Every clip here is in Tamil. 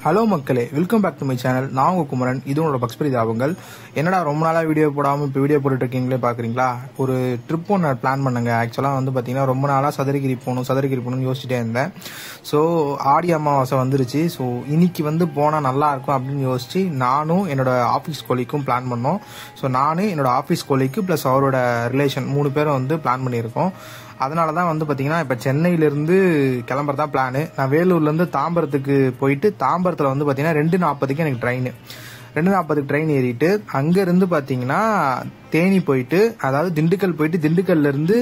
ஹலோ மக்களே, welcome back to my channel. நான் உங்க குமரன். இது உங்களோட பக்ஸ்பரி தாபங்கள். என்னடா ரொம்ப நாளா வீடியோ போடாமல் இப்போ வீடியோ போட்டுட்டு இருக்கீங்களே பாக்குறீங்களா? ஒரு ட்ரிப் ஒன்று பிளான் பண்ணுங்க. ஆக்சுவலாக வந்து பார்த்தீங்கன்னா ரொம்ப நாளாக சதுரகிரி போகணும்னு யோசிச்சுட்டே இருந்தேன். ஸோ ஆடி அமாவாசை வந்துருச்சு. ஸோ இன்னைக்கு வந்து போனால் நல்லா இருக்கும் அப்படின்னு யோசிச்சு நானும் என்னோட ஆஃபீஸ் கொலிக்கும் பிளான் பண்ணோம். ஸோ நானும் என்னோட ஆஃபீஸ் கொலிக்கு ப்ளஸ் அவரோட ரிலேஷன் 3 பேரும் வந்து பிளான் பண்ணியிருக்கோம். அதனால தான் வந்து பார்த்தீங்கன்னா இப்போ சென்னையிலேருந்து கிளம்புறதா பிளானு. நான் வேலூர்லேருந்து தாம்பரத்துக்கு போயிட்டு தாம்பரத்தில் வந்து பார்த்தீங்கன்னா 2:40க்கு எனக்கு ட்ரெயின். 2:40க்கு ட்ரெயின் ஏறிட்டு அங்கேருந்து பார்த்தீங்கன்னா தேனி போயிட்டு, அதாவது திண்டுக்கல் போயிட்டு திண்டுக்கல்லேருந்து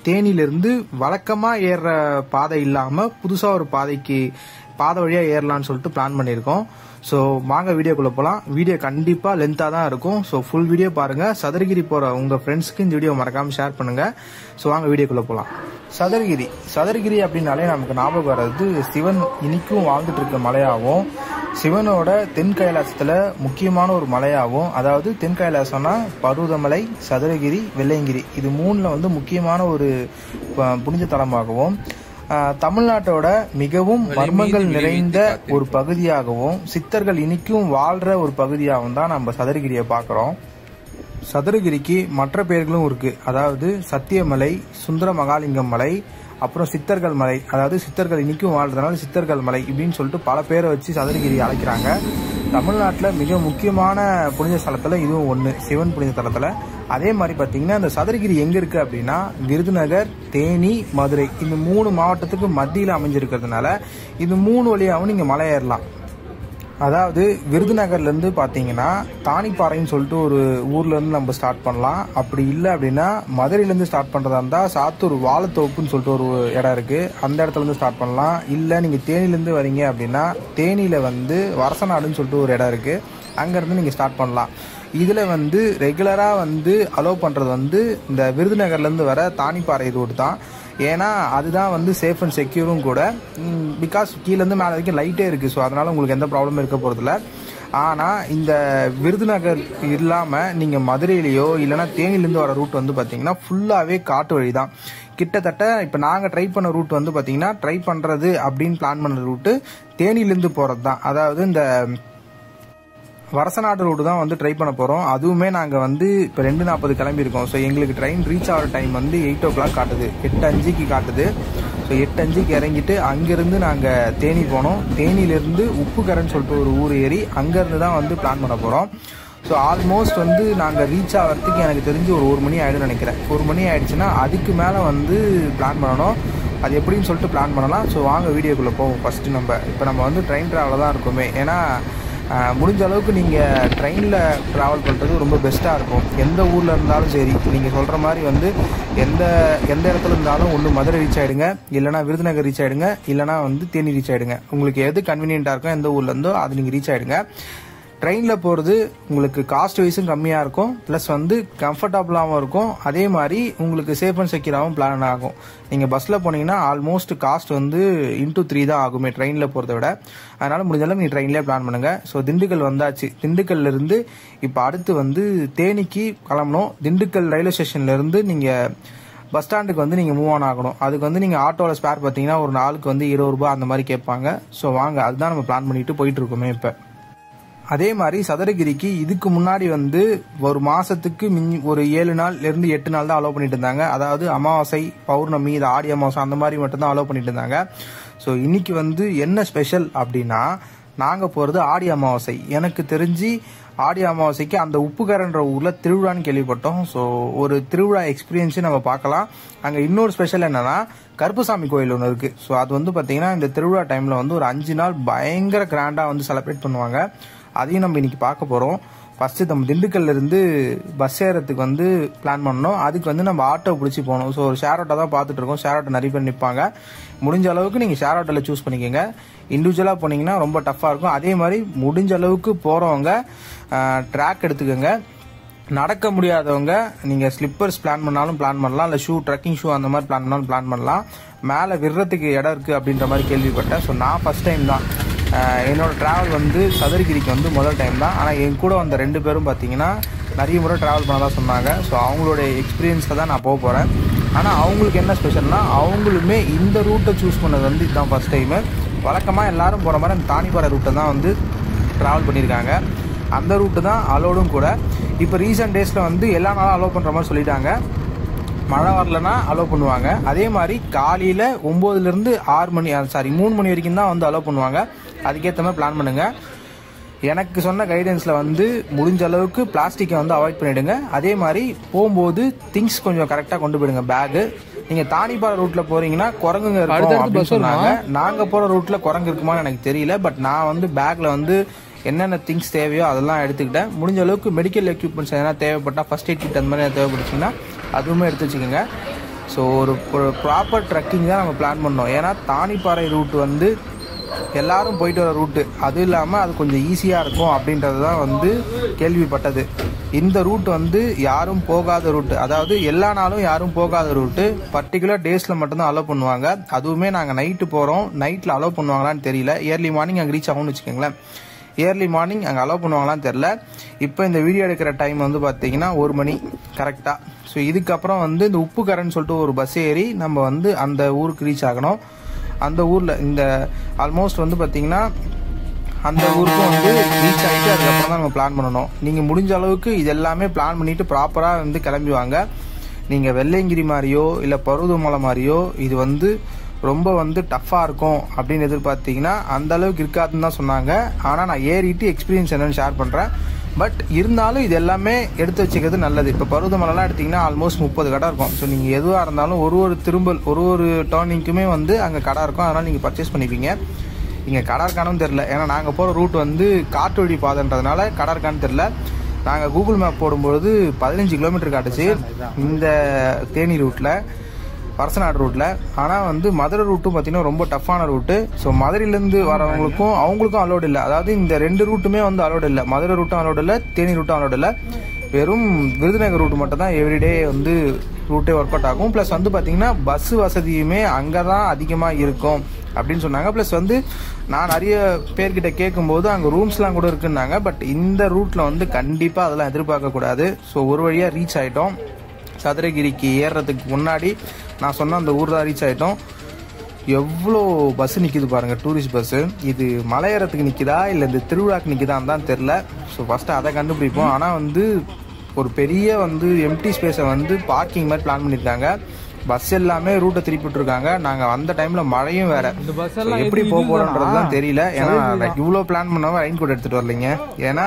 தேனியிலேருந்து வழக்கமாக ஏறுற பாதை இல்லாமல் புதுசாக ஒரு பாதை வழியாக ஏறலான்னு சொல்லிட்டு பிளான் பண்ணியிருக்கோம். ஸோ வாங்க வீடியோக்குள்ளே போகலாம். வீடியோ கண்டிப்பாக லென்த்தாக தான் இருக்கும். ஸோ ஃபுல் வீடியோ பாருங்கள். சதுரகிரி போகிற உங்கள் ஃப்ரெண்ட்ஸ்க்கு இந்த வீடியோ மறக்காமல் ஷேர் பண்ணுங்கள். ஸோ வாங்க வீடியோக்குள்ளே போகலாம். சதுரகிரி அப்படின்னாலே நமக்கு ஞாபகம் வர்றது சிவன் இன்னைக்கும் வாழ்ந்துட்டு இருக்க மலையாகவும், சிவனோட தென் கைலாசத்தில் முக்கியமான ஒரு மலையாகவும், அதாவது தென் கைலாசம்னா பருவதமலை, சதுரகிரி, வெள்ளையங்கிரி, இது 3ல் வந்து முக்கியமான ஒரு புனித தலமாகவும், தமிழ்நாட்டோட மிகவும் மர்மங்கள் நிறைந்த ஒரு பகுதியாகவும், சித்தர்கள் இன்னைக்கும் வாழ்ற ஒரு பகுதியாகவும் தான் நம்ம சதுரகிரியை பார்க்குறோம். சதுரகிரிக்கு மற்ற பெயர்களும் இருக்கு. அதாவது சத்தியமலை, சுந்தர மகாலிங்கம் மலை, அப்புறம் சித்தர்கள் மலை, அதாவது சித்தர்கள் இன்னைக்கும் வாழ்றதுனால சித்தர்கள் மலை இப்படின்னு சொல்லிட்டு பல பேரை வச்சு சதுரகிரி அழைக்கிறாங்க. தமிழ்நாட்டில் மிக முக்கியமான புனித ஸ்தலத்தில் இதுவும் ஒன்று, சிவன் புனித தலத்தில். அதே மாதிரி பார்த்தீங்கன்னா இந்த சதுரகிரி எங்கே இருக்குது அப்படின்னா விருதுநகர், தேனி, மதுரை, இந்த 3 மாவட்டத்துக்கு மத்தியில் அமைஞ்சிருக்கிறதுனால இது 3 வழியாகவும் நீங்கள் மலை ஏறலாம். அதாவது விருதுநகர்லேருந்து பார்த்தீங்கன்னா தானிப்பாறைன்னு சொல்லிட்டு ஒரு ஊர்லேருந்து நம்ம ஸ்டார்ட் பண்ணலாம். அப்படி இல்லை அப்படின்னா மதுரையிலேருந்து ஸ்டார்ட் பண்ணுறதா இருந்தால் சாத்தூர் வாழைத்தோப்புன்னு சொல்லிட்டு ஒரு இடம் இருக்குது, அந்த இடத்துலேருந்து ஸ்டார்ட் பண்ணலாம். இல்லை நீங்கள் தேனியிலேருந்து வரீங்க அப்படின்னா தேனியில் வந்து வரசநாடுன்னு சொல்லிட்டு ஒரு இடம் இருக்குது, அங்கேருந்து நீங்கள் ஸ்டார்ட் பண்ணலாம். இதில் வந்து ரெகுலராக வந்து அலோவ் பண்ணுறது வந்து இந்த விருதுநகர்லேருந்து வர தானிப்பாறை ரோடு தான். ஏன்னா அதுதான் வந்து சேஃப் அண்ட் செக்யூரும் கூட. பிகாஸ் கீழேருந்து மேலே வரைக்கும் லைட்டே இருக்குது. ஸோ அதனால் உங்களுக்கு எந்த ப்ராப்ளமும் இருக்க போகிறதில்ல. ஆனால் இந்த விருதுநகர் இல்லாமல் நீங்கள் மதுரையிலையோ இல்லைனா தேனியிலேருந்து வர ரூட் வந்து பார்த்தீங்கன்னா ஃபுல்லாகவே காட்டு வழி தான். கிட்டத்தட்ட இப்போ நாங்கள் ட்ரை பண்ண ரூட் வந்து பார்த்தீங்கன்னா ட்ரை பண்ணுறது அப்படின்னு பிளான் பண்ண ரூட்டு தேனியிலேருந்து போகிறது தான். அதாவது இந்த வரசநாடு ரோடு தான் வந்து ட்ரை பண்ண போகிறோம். அதுவுமே நாங்கள் வந்து இப்போ 2:40 கிளம்பியிருக்கோம். ஸோ எங்களுக்கு ட்ரெயின் ரீச் ஆகிற டைம் வந்து 8 o'clock காட்டுது, 8:05க்கு காட்டுது. ஸோ 8:05க்கு இறங்கிட்டு அங்கேருந்து நாங்கள் தேனி போனோம். தேனியிலேருந்து உப்புக்கரைன்னு சொல்லிட்டு ஒரு ஊர் ஏறி அங்கேருந்து தான் வந்து பிளான் பண்ண போகிறோம். ஸோ ஆல்மோஸ்ட் வந்து நாங்கள் ரீச் ஆகிறதுக்கு எனக்கு தெரிஞ்சு ஒரு 1 மணி ஆகிடும்னு நினைக்கிறேன். 1 மணி ஆகிடுச்சுன்னா அதுக்கு மேலே வந்து பிளான் பண்ணணும். அது எப்படின்னு சொல்லிட்டு பிளான் பண்ணலாம். ஸோ வாங்க வீடியோக்குள்ளே போவோம். ஃபஸ்ட்டு நம்ம வந்து ட்ரெயின் ட்ராவலில் தான் இருக்கோமே. ஏன்னா முடிஞ்ச அளவுக்கு நீங்கள் ட்ரெயினில் ட்ராவல் பண்ணுறது ரொம்ப பெஸ்ட்டாக இருக்கும். எந்த ஊரில் இருந்தாலும் சரி, நீங்கள் சொல்கிற மாதிரி வந்து எந்த இடத்துல இருந்தாலும் ஒன்று மதுரை ரீச் ஆகிடுங்க, இல்லைனா விருதுநகர் ரீச் ஆகிடுங்க, இல்லைனா வந்து தேனி ரீச் ஆகிடுங்க. உங்களுக்கு எது கன்வீனியண்ட்டாக இருக்கோ எந்த ஊரில் இருந்தோ அது நீங்கள் ரீச் ஆகிடுங்க. ட்ரெயினில் போகிறது உங்களுக்கு காஸ்ட் வைஸும் கம்மியாக இருக்கும், ப்ளஸ் வந்து கம்ஃபர்டபுளாகவும் இருக்கும். அதே மாதிரி உங்களுக்கு சேஃப் அண்ட் செக்யூராகவும் பிளான் ஆகும். நீங்கள் பஸ்ஸில் போனீங்கன்னா ஆல்மோஸ்ட் காஸ்ட் வந்து × 3 தான் ஆகுமே ட்ரெயினில் போகிறத விட. அதனால் முடிஞ்சாலும் நீங்கள் ட்ரெயின்லேயே பிளான் பண்ணுங்கள். ஸோ திண்டுக்கல் வந்தாச்சு. திண்டுக்கல்லேருந்து இப்போ அடுத்து வந்து தேனிக்கு கிளம்பணும். திண்டுக்கல் ரயில்வே ஸ்டேஷன்லேருந்து நீங்கள் பஸ் ஸ்டாண்டுக்கு வந்து நீங்கள் மூவ் ஆன் ஆகணும். அதுக்கு வந்து நீங்கள் ஆட்டோவில் ஸ்பேர் பார்த்தீங்கன்னா ஒரு நாளுக்கு வந்து 20 ரூபா அந்த மாதிரி கேட்பாங்க. ஸோ வாங்க, அதுதான் நம்ம பிளான் பண்ணிட்டு போயிட்டு இருக்கோமே இப்போ. அதே மாதிரி சதுரகிரிக்கு இதுக்கு முன்னாடி வந்து ஒரு மாசத்துக்கு ஒரு 7 நாள்லேருந்து 8 நாள் தான் அலோவ் பண்ணிட்டு இருந்தாங்க. அதாவது அமாவாசை, பௌர்ணமி, இது ஆடி அமாவாசை அந்த மாதிரி மட்டும்தான் அலோவ் பண்ணிட்டு இருந்தாங்க. ஸோ இன்னைக்கு வந்து என்ன ஸ்பெஷல் அப்படின்னா நாங்கள் போகிறது ஆடி அமாவாசை. எனக்கு தெரிஞ்சு ஆடி அமாவாசைக்கு அந்த உப்புக்கரைன்ற ஊரில் திருவிழான்னு கேள்விப்பட்டோம். ஸோ ஒரு திருவிழா எக்ஸ்பீரியன்ஸும் நம்ம பார்க்கலாம். அங்கே இன்னொரு ஸ்பெஷல் என்னன்னா கருப்புசாமி கோயில் ஒன்று இருக்குது. ஸோ அது வந்து பார்த்தீங்கன்னா இந்த திருவிழா டைமில் வந்து ஒரு 5 நாள் பயங்கர கிராண்டாக வந்து செலிப்ரேட் பண்ணுவாங்க. அதையும் நம்ம இன்னைக்கு பார்க்க போகிறோம். ஃபஸ்ட்டு நம்ம திண்டுக்கல்லேருந்து பஸ் ஏறத்துக்கு வந்து பிளான் பண்ணோம். அதுக்கு வந்து நம்ம ஆட்டோ பிடிச்சி போகணும். ஸோ ஒரு ஷேர் ஆட்டோ தான் பார்த்துட்டு இருக்கோம். ஷேர் ஆட்டோ நிறைய பேர் நிற்பாங்க. முடிஞ்ச அளவுக்கு நீங்கள் ஷேர் ஆட்டோவில் சூஸ் பண்ணிக்கோங்க. இண்டிவிஜுவலாக போனீங்கன்னா ரொம்ப டஃப்பாக இருக்கும். அதே மாதிரி முடிஞ்ச அளவுக்கு போகிறவங்க ட்ராக் எடுத்துக்கோங்க. நடக்க முடியாதவங்க நீங்கள் ஸ்லிப்பர்ஸ் பிளான் பண்ணாலும் பிளான் பண்ணலாம், இல்லை ட்ரெக்கிங் ஷூ அந்த மாதிரி பிளான் பண்ணாலும் பிளான் பண்ணலாம். மேலே விடுறதுக்கு இடம் இருக்குது அப்படின்ற மாதிரி கேள்விப்பட்டேன். ஸோ நான் ஃபஸ்ட் டைம் தான் என்னோட ட்ராவல் வந்து சதுரகிரிக்கு வந்து முதல் டைம் தான். ஆனால் என் கூட வந்த 2 பேரும் பார்த்தீங்கன்னா நிறைய முறை ட்ராவல் பண்ணதான் சொன்னாங்க. ஸோ அவங்களோட எக்ஸ்பீரியன்ஸில் தான் நான் போக போகிறேன். ஆனால் அவங்களுக்கு என்ன ஸ்பெஷல்னா அவங்களுமே இந்த ரூட்டை சூஸ் பண்ணது வந்து இதுதான் ஃபஸ்ட் டைமு. வழக்கமாக எல்லோரும் போகிற மாதிரி அந்த தானிப்பாறை ரூட்டை தான் வந்து ட்ராவல் பண்ணியிருக்காங்க. அந்த ரூட்டு தான் அலோடும் கூட. இப்போ ரீசெண்ட் டேஸில் வந்து எல்லா நாளும் அலோவ் பண்ணுற மாதிரி சொல்லிட்டாங்க. மழை வரலன்னா அலோவ் பண்ணுவாங்க. அதே மாதிரி காலையில் 9லேருந்து 3 மணி வரைக்கும் தான் வந்து அலோவ் பண்ணுவாங்க. அதுக்கேற்ற மாதிரி பிளான் பண்ணுங்கள். எனக்கு சொன்ன கைடன்ஸில் வந்து முடிஞ்ச அளவுக்கு பிளாஸ்டிக்கை வந்து அவாய்ட் பண்ணிவிடுங்க. அதே மாதிரி போகும்போது திங்ஸ் கொஞ்சம் கரெக்டாக கொண்டு போயிடுங்க. பேகு நீங்கள் தானிப்பாறை ரூட்டில் போகிறீங்கன்னா குரங்குங்க இருக்கும் அப்படின்னு சொன்னாங்க. நாங்கள் போகிற ரூட்டில் குரங்கு இருக்குமான்னு எனக்கு தெரியல. பட் நான் வந்து பேக்கில் வந்து என்னென்ன திங்ஸ் தேவையோ அதெல்லாம் எடுத்துக்கிட்டேன். முடிஞ்ச அளவுக்கு மெடிக்கல் எக்யூப்மெண்ட்ஸ் எதனா தேவைப்பட்டால் ஃபஸ்ட் எய்ட் கிட் அந்த மாதிரி தேவைப்பட்டுச்சுன்னா அதுவுமே எடுத்து வச்சுக்கோங்க. ஸோ ஒரு ப்ராப்பர் ட்ரக்கிங் தான் நம்ம பிளான் பண்ணோம். ஏன்னா தானிப்பாறை ரூட் வந்து எல்லாரும் போயிட்டு வர ரூட்டு, அதுவும் இல்லாமல் அது கொஞ்சம் ஈஸியாக இருக்கும் அப்படின்றது தான் வந்து கேள்விப்பட்டது. இந்த ரூட் வந்து யாரும் போகாத ரூட்டு, அதாவது எல்லா நாளும் யாரும் போகாத ரூட்டு. பர்டிகுலர் டேஸில் மட்டும்தான் அலோவ் பண்ணுவாங்க. அதுவுமே நாங்கள் நைட்டு போகிறோம். நைட்டில் அலோவ் பண்ணுவாங்களான்னு தெரியல. ஏர்லி மார்னிங் அங்கே ரீச் ஆகும்னு வச்சுக்கோங்களேன். ஏர்லி மார்னிங் அங்கே அலோவ் பண்ணுவாங்களான்னு தெரில. இப்போ இந்த வீடியோ எடுக்கிற டைம் வந்து பார்த்தீங்கன்னா 1 மணி கரெக்டாக. ஸோ இதுக்கப்புறம் வந்து இந்த உப்புக்கரைன்னு சொல்லிட்டு ஒரு பஸ் ஏறி நம்ம வந்து அந்த ஊருக்கு ரீச் ஆகணும். அந்த ஊரில் இந்த ஆல்மோஸ்ட் வந்து பார்த்தீங்கன்னா அந்த ஊருக்கும் வந்து ரீச் ஆகிட்டு அதுக்கப்புறம் தான் நம்ம பிளான் பண்ணணும். நீங்கள் முடிஞ்ச அளவுக்கு இது எல்லாமே பிளான் பண்ணிவிட்டு ப்ராப்பராக வந்து கிளம்புவாங்க. நீங்கள் வெள்ளையங்கிரி மாதிரியோ இல்லை பருவதமலை மாதிரியோ இது வந்து ரொம்ப வந்து டஃப்பாக இருக்கும் அப்படின்னு எதிர்பார்த்தீங்கன்னா அந்த அளவுக்கு இருக்காதுன்னு தான் சொன்னாங்க. ஆனால் நான் ஏறிட்டு எக்ஸ்பீரியன்ஸ் என்னன்னு ஷேர் பண்ணுறேன். பட் இருந்தாலும் இது எல்லாமே எடுத்து வச்சுக்கிறது நல்லது. இப்போ பருவதமலைலாம் எடுத்திங்கன்னா ஆல்மோஸ்ட் 30 கடை இருக்கும். ஸோ நீங்கள் எதுவாக இருந்தாலும் ஒரு திரும்பல் ஒரு டர்னிங்க்குமே வந்து அங்கே கடை இருக்கும். அதனால் நீங்கள் பர்ச்சேஸ் பண்ணிப்பீங்க. இங்கே கடை இருக்கானும் தெரில. ஏன்னா நாங்கள் போகிற ரூட் வந்து காட்டு வழி பாதைன்றதுனால கடை இருக்கான்னு தெரில. நாங்கள் கூகுள் மேப் போடும்பொழுது 15 கிலோமீட்டர் காட்டுச்சு இந்த தேனி ரூட்டில், வரசநாடு ரூட்டில். ஆனால் வந்து மதுரை ரூட்டும் பார்த்தீங்கன்னா ரொம்ப டஃப்பான ரூட்டு. ஸோ மதுரையிலேருந்து வரவங்களுக்கும் அவங்களுக்கும் அலோடு இல்லை. அதாவது இந்த 2 ரூட்டுமே வந்து அலோடு இல்லை. மதுரை ரூட்டும் அலோடு இல்லை, தேனி ரூட்டும் அலோடு இல்லை. வெறும் விருதுநகர் ரூட்டு மட்டும் தான் எவ்ரிடே வந்து ரூட்டே ஒர்க் அவுட் ஆகும். ப்ளஸ் வந்து பார்த்தீங்கன்னா பஸ் வசதியுமே அங்கே தான் அதிகமாக இருக்கும் அப்படின்னு சொன்னாங்க. ப்ளஸ் வந்து நான் நிறைய பேர்கிட்ட கேட்கும்போது அங்கே ரூம்ஸ்லாம் கூட இருக்குன்னாங்க. பட் இந்த ரூட்டில் வந்து கண்டிப்பாக அதெல்லாம் எதிர்பார்க்கக்கூடாது. ஸோ ஒரு வழியாக ரீச் ஆகிட்டோம். சதுரகிரிக்கு ஏறுறதுக்கு முன்னாடி நான் சொன்ன அந்த ஊர் தான் ரீச் ஆகிட்டோம். எவ்வளோ பஸ்ஸு நிற்கிது பாருங்கள், டூரிஸ்ட் பஸ்ஸு. இது மலை ஏறத்துக்கு நிற்கிதா இல்லை இந்த திருவிழாக்கு நிற்கிதான்னு தான் தெரில. ஸோ ஃபஸ்ட்டு அதை கண்டுபிடிப்போம். ஆனால் வந்து ஒரு பெரிய வந்து எம்டி ஸ்பேஸை வந்து பார்க்கிங் மாதிரி பிளான் பண்ணியிருக்காங்க. பஸ் எல்லாமே ரூட்டை திருப்பிட்டுருக்காங்க. நாங்கள் வந்த டைமில் மழையும் வேறு. எப்படி போக போகிறோன்றதுலாம் தெரியல. ஏன்னா இவ்வளோ பிளான் பண்ணாமல் ரெயின் கோட் எடுத்துகிட்டு வரலைங்க. ஏன்னா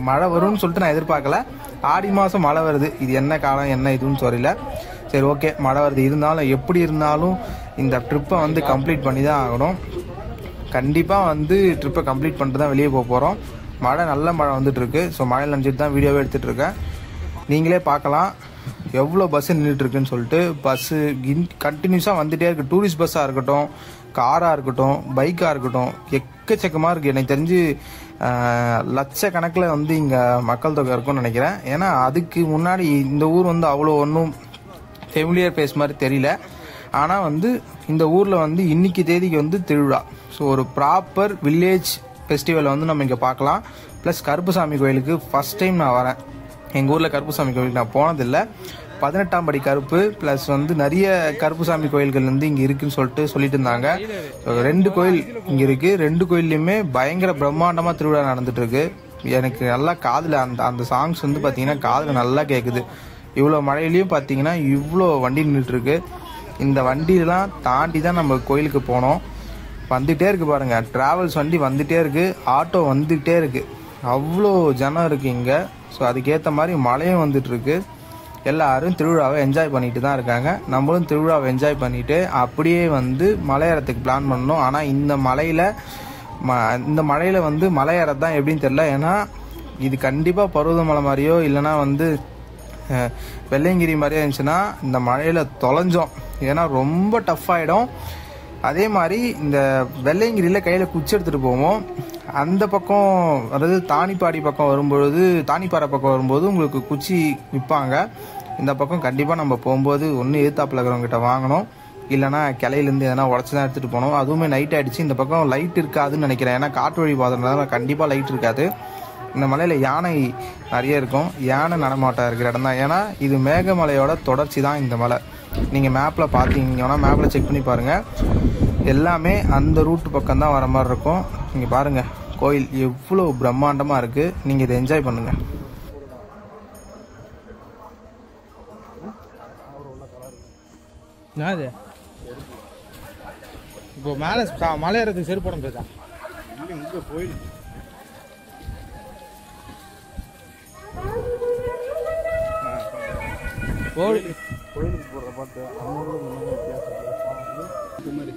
மழை வரும்னு சொல்லிட்டு நான் எதிர்பார்க்கல. ஆடி மாதம் மழை வருது. இது என்ன காலம் என்ன இதுன்னு தெரியல. சரி ஓகே, மழை வருது. இருந்தாலும் எப்படி இருந்தாலும் இந்த ட்ரிப்பை வந்து கம்ப்ளீட் பண்ணி தான் ஆகணும். கண்டிப்பாக வந்து ட்ரிப்பை கம்ப்ளீட் பண்ணிட்டு தான் வெளியே போக போகிறோம். மழை நல்ல மழை வந்துட்டுருக்கு. ஸோ மழையில் நினச்சிட்டு தான் வீடியோவே எடுத்துகிட்டு இருக்கேன். நீங்களே பார்க்கலாம் எவ்வளோ பஸ்ஸு நின்றுட்டுருக்குன்னு சொல்லிட்டு. பஸ்ஸு கண்டினியூஸாக வந்துகிட்டே இருக்குது. டூரிஸ்ட் பஸ்ஸாக இருக்கட்டும், காராக இருக்கட்டும், பைக்காக இருக்கட்டும், எக்கச்சக்கமாக இருக்குது. எனக்கு தெரிஞ்சு லட்சக்கணக்கில் வந்து இங்கே மக்கள் தொகை இருக்கும்னு நினைக்கிறேன். ஏன்னா அதுக்கு முன்னாடி இந்த ஊர் வந்து அவ்வளோ ஒன்றும் ஃபெமிலியர் ஃபேஸ் மாதிரி தெரியல. ஆனால் வந்து இந்த ஊரில் வந்து இன்னைக்கு தேதிக்கு வந்து திருவிழா. ஸோ ஒரு ப்ராப்பர் வில்லேஜ் ஃபெஸ்டிவலை வந்து நம்ம இங்கே பார்க்கலாம். ப்ளஸ் கருப்புசாமி கோயிலுக்கு ஃபஸ்ட் டைம் நான் வரேன். எங்கள் ஊரில் கருப்புசாமி கோயிலுக்கு நான் போனதில்லை. 18ஆம் படி கருப்பு ப்ளஸ் வந்து நிறைய கருப்புசாமி கோயில்கள் வந்து இங்கே இருக்குன்னு சொல்லிட்டு இருந்தாங்க. 2 கோயில் இங்கே இருக்குது. 2 கோயில்லையுமே பயங்கர பிரம்மாண்டமாக திருவிழா நடந்துட்டு இருக்கு. எனக்கு நல்லா காதில் அந்த சாங்ஸ் வந்து பார்த்தீங்கன்னா காதில் நல்லா கேட்குது. இவ்வளோ மழையிலையும் பார்த்தீங்கன்னா இவ்வளோ வண்டி நின்றுட்டுருக்கு. இந்த வண்டியெலாம் தாண்டி தான் நம்ம கோயிலுக்கு போனோம். வந்துகிட்டே இருக்குது பாருங்கள், ட்ராவல்ஸ் வண்டி வந்துகிட்டே இருக்குது, ஆட்டோ வந்துகிட்டே இருக்குது. அவ்வளோ ஜனம் இருக்குது இங்கே. ஸோ அதுக்கேற்ற மாதிரி மழையும் வந்துட்டுருக்கு. எல்லாரும் திருவிழாவை என்ஜாய் பண்ணிட்டு தான் இருக்காங்க. நம்மளும் திருவிழாவை என்ஜாய் பண்ணிவிட்டு அப்படியே வந்து மலையேறத்துக்கு பிளான் பண்ணணும். ஆனால் இந்த மலையில் வந்து மலையேறது தான் எப்படின்னு தெரில. ஏன்னா இது கண்டிப்பாக பருவதமலை மாதிரியோ இல்லைனா வந்து வெள்ளையங்கிரி மாதிரியே இருந்துச்சுன்னா இந்த மழையில் தொலைஞ்சோம். ஏன்னா ரொம்ப டஃப் ஆகிடும். அதே மாதிரி இந்த வெள்ளையங்கிரியில் கையில் குச்சி எடுத்துகிட்டு போவோம். அந்த பக்கம் அதாவது தானிப்பாறை பக்கம் வரும்போது உங்களுக்கு குச்சி விற்பாங்க. இந்த பக்கம் கண்டிப்பாக நம்ம போகும்போது ஒன்று எதிர்த்தாப்பில் இருக்கிறவங்ககிட்ட வாங்கணும், இல்லைனா கிளையிலேருந்து எதனா உடச்சி தான் எடுத்துகிட்டு போகணும். அதுவுமே நைட் ஆகிடுச்சு. இந்த பக்கம் லைட் இருக்காதுன்னு நினைக்கிறேன். ஏன்னா காட்டு வழி பாதைனால கண்டிப்பாக லைட் இருக்காது. இந்த மலையில் யானை நிறைய இருக்கும். யானை நடமாட்டம் இருக்கிற இடம் தான். ஏன்னா இது மேகமலையோட தொடர்ச்சி தான் இந்த மலை. நீங்கள் மேப்பில் பார்த்தீங்கன்னா மேப்பில் செக் பண்ணி பாருங்கள், எல்லாமே அந்த ரூட்டு பக்கம் தான் வர மாதிரி இருக்கும். நீங்கள் பாருங்கள் கோயில் எவ்வளோ பிரம்மாண்டமாக இருக்குது. நீங்கள் இதை என்ஜாய் பண்ணுங்கள். அது இப்போ மேலே மலை ஏறதுக்கு செருப்பு போட முடியாதா? இங்கே கோயில் கோயிலுக்கு போடுற பாட்டு அவங்களோட வித்தியாசம் இது மாதிரி.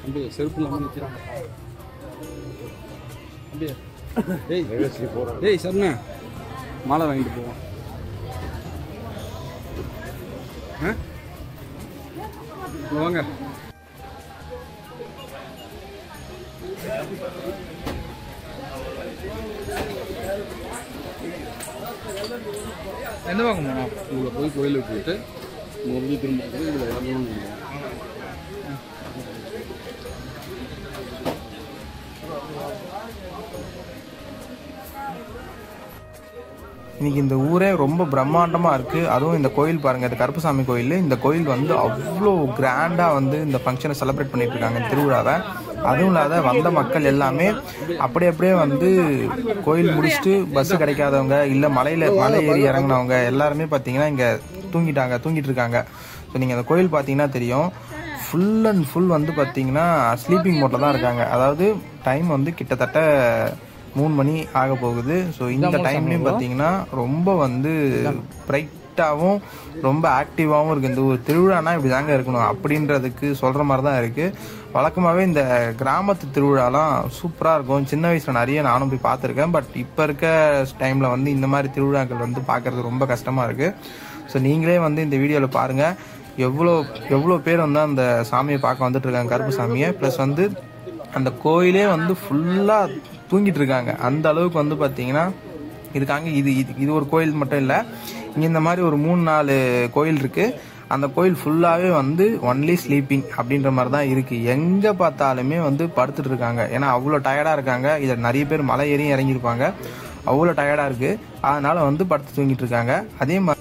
அப்படியே செருப்பு இல்லாமல் நிற்கிறாங்க. அப்படியே டேய் சரணா மாலை வாங்கிட்டு போவோம். வாங்க. எந்த பக்கம் போனோம்? உங்களை போய் கோயிலுக்கு போயிட்டு மறுபடியும் திரும்ப போய் இதில் இறங்கணும். இன்றைக்கி இந்த ஊரே ரொம்ப பிரம்மாண்டமாக இருக்குது. அதுவும் இந்த கோயில் பாருங்கள், இது கருப்பசாமி கோயில். இந்த கோயில் வந்து அவ்வளோ கிராண்டாக வந்து இந்த ஃபங்க்ஷனை செலிப்ரேட் பண்ணிட்டு இருக்காங்க, திருவிழாவை. அதுவும் இல்லாத வந்த மக்கள் எல்லாமே அப்படியே வந்து கோயில் முடிச்சுட்டு பஸ்ஸு கிடைக்காதவங்க இல்லை மலை ஏறி இறங்கினவங்க எல்லாருமே பார்த்தீங்கன்னா இங்கே தூங்கிட்டு இருக்காங்க. ஸோ நீங்கள் அந்த கோயில் பார்த்தீங்கன்னா தெரியும், ஃபுல் அண்ட் ஃபுல் வந்து பார்த்தீங்கன்னா ஸ்லீப்பிங் மோட்டில் தான் இருக்காங்க. அதாவது டைம் வந்து கிட்டத்தட்ட 3 மணி ஆக போகுது. ஸோ இந்த டைம்லையும் பார்த்தீங்கன்னா ரொம்ப வந்து பிரைட்டாகவும் ரொம்ப ஆக்டிவாகவும் இருக்குது. இந்த ஒரு திருவிழானா இப்படி தாங்க இருக்கணும் அப்படின்றதுக்கு சொல்கிற மாதிரி தான் இருக்குது. வழக்கமாகவே இந்த கிராமத்து திருவிழாலாம் சூப்பராக இருக்கும். சின்ன வயசில் நிறைய நானும் போய் பார்த்துருக்கேன். பட் இப்போ இருக்க டைமில் வந்து இந்த மாதிரி திருவிழாக்கள் வந்து பார்க்குறது ரொம்ப கஷ்டமாக இருக்குது. ஸோ நீங்களே வந்து இந்த வீடியோவில் பாருங்கள், எவ்வளோ பேர் வந்து அந்த சாமியை பார்க்க வந்துட்டு இருக்காங்க, கருப்பு சாமியை. ப்ளஸ் வந்து அந்த கோயிலே வந்து ஃபுல்லாக தூங்கிட்டு இருக்காங்க. அந்த அளவுக்கு வந்து பார்த்தீங்கன்னா இதுக்காங்க இது ஒரு கோயில் மட்டும் இல்லை, இங்கே இந்த மாதிரி ஒரு 3-4 கோயில் இருக்குது. அந்த கோயில் ஃபுல்லாகவே வந்து ஒன்லி ஸ்லீப்பிங் அப்படின்ற மாதிரி தான் இருக்குது. எங்கே பார்த்தாலுமே வந்து படுத்துட்டு இருக்காங்க. ஏன்னா அவ்வளோ டயர்டாக இருக்காங்க. இதில் நிறைய பேர் மலை ஏறியும் இறங்கியிருப்பாங்க. அவ்வளோ டயர்டாக இருக்குது, அதனால் வந்து படுத்து தூங்கிட்டு இருக்காங்க. அதே மாதிரி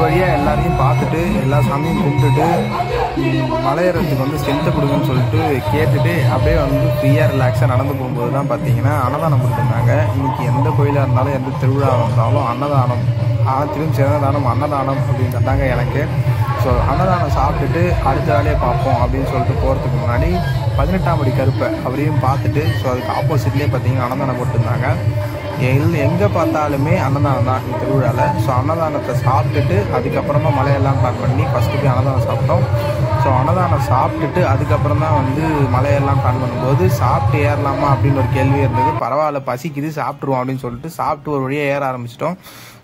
வழியாக எல்லாரையும் பார்த்துட்டு எல்லா சாமியும் கும்பிட்டுட்டு மலையேறதுக்கு வந்து ஸ்ட்ரென்த்தை கொடுங்கன்னு சொல்லிட்டு கேட்டுட்டு அப்படியே வந்து ஃப்ரீயாக ரிலாக்ஸாக நடந்து போகும்போது தான் பார்த்தீங்கன்னா அன்னதானம் கொடுத்துருந்தாங்க. இன்றைக்கி எந்த கோயிலாக இருந்தாலும் எந்த திருவிழா இருந்தாலும் அன்னதானம், ஆத்திலும் சிறந்ததானம் அன்னதானம் அப்படின்றதாங்க எனக்கு. ஸோ அன்னதானம் சாப்பிட்டுட்டு அடுத்த வேலையை பார்ப்போம் அப்படின்னு சொல்லிட்டு போகிறதுக்கு முன்னாடி 18ஆம் படி கருப்பை அவரையும் பார்த்துட்டு, ஸோ அதுக்கு ஆப்போசிட்லேயே பார்த்தீங்கன்னா அன்னதானம் போட்டுருந்தாங்க. எங்கே பார்த்தாலுமே அன்னதானம் தான் இந்த திருவிழாவில். ஸோ அன்னதானத்தை சாப்பிட்டுட்டு அதுக்கப்புறமா மலையெல்லாம் பிளான் பண்ணி ஃபஸ்ட்டு போய் அன்னதானம் சாப்பிட்டோம். ஸோ அன்னதானம் சாப்பிட்டுட்டு அதுக்கப்புறம் தான் வந்து மலையெல்லாம் பிளான் பண்ணும்போது சாப்பிட்டு ஏறலாமா அப்படின்னு ஒரு கேள்வி இருந்தது. பரவாயில்ல, பசிக்குது சாப்பிட்ருவோம் அப்படின்னு சொல்லிட்டு சாப்பிட்டு ஒரு வழியாக ஏற ஆரம்பிச்சிட்டோம்.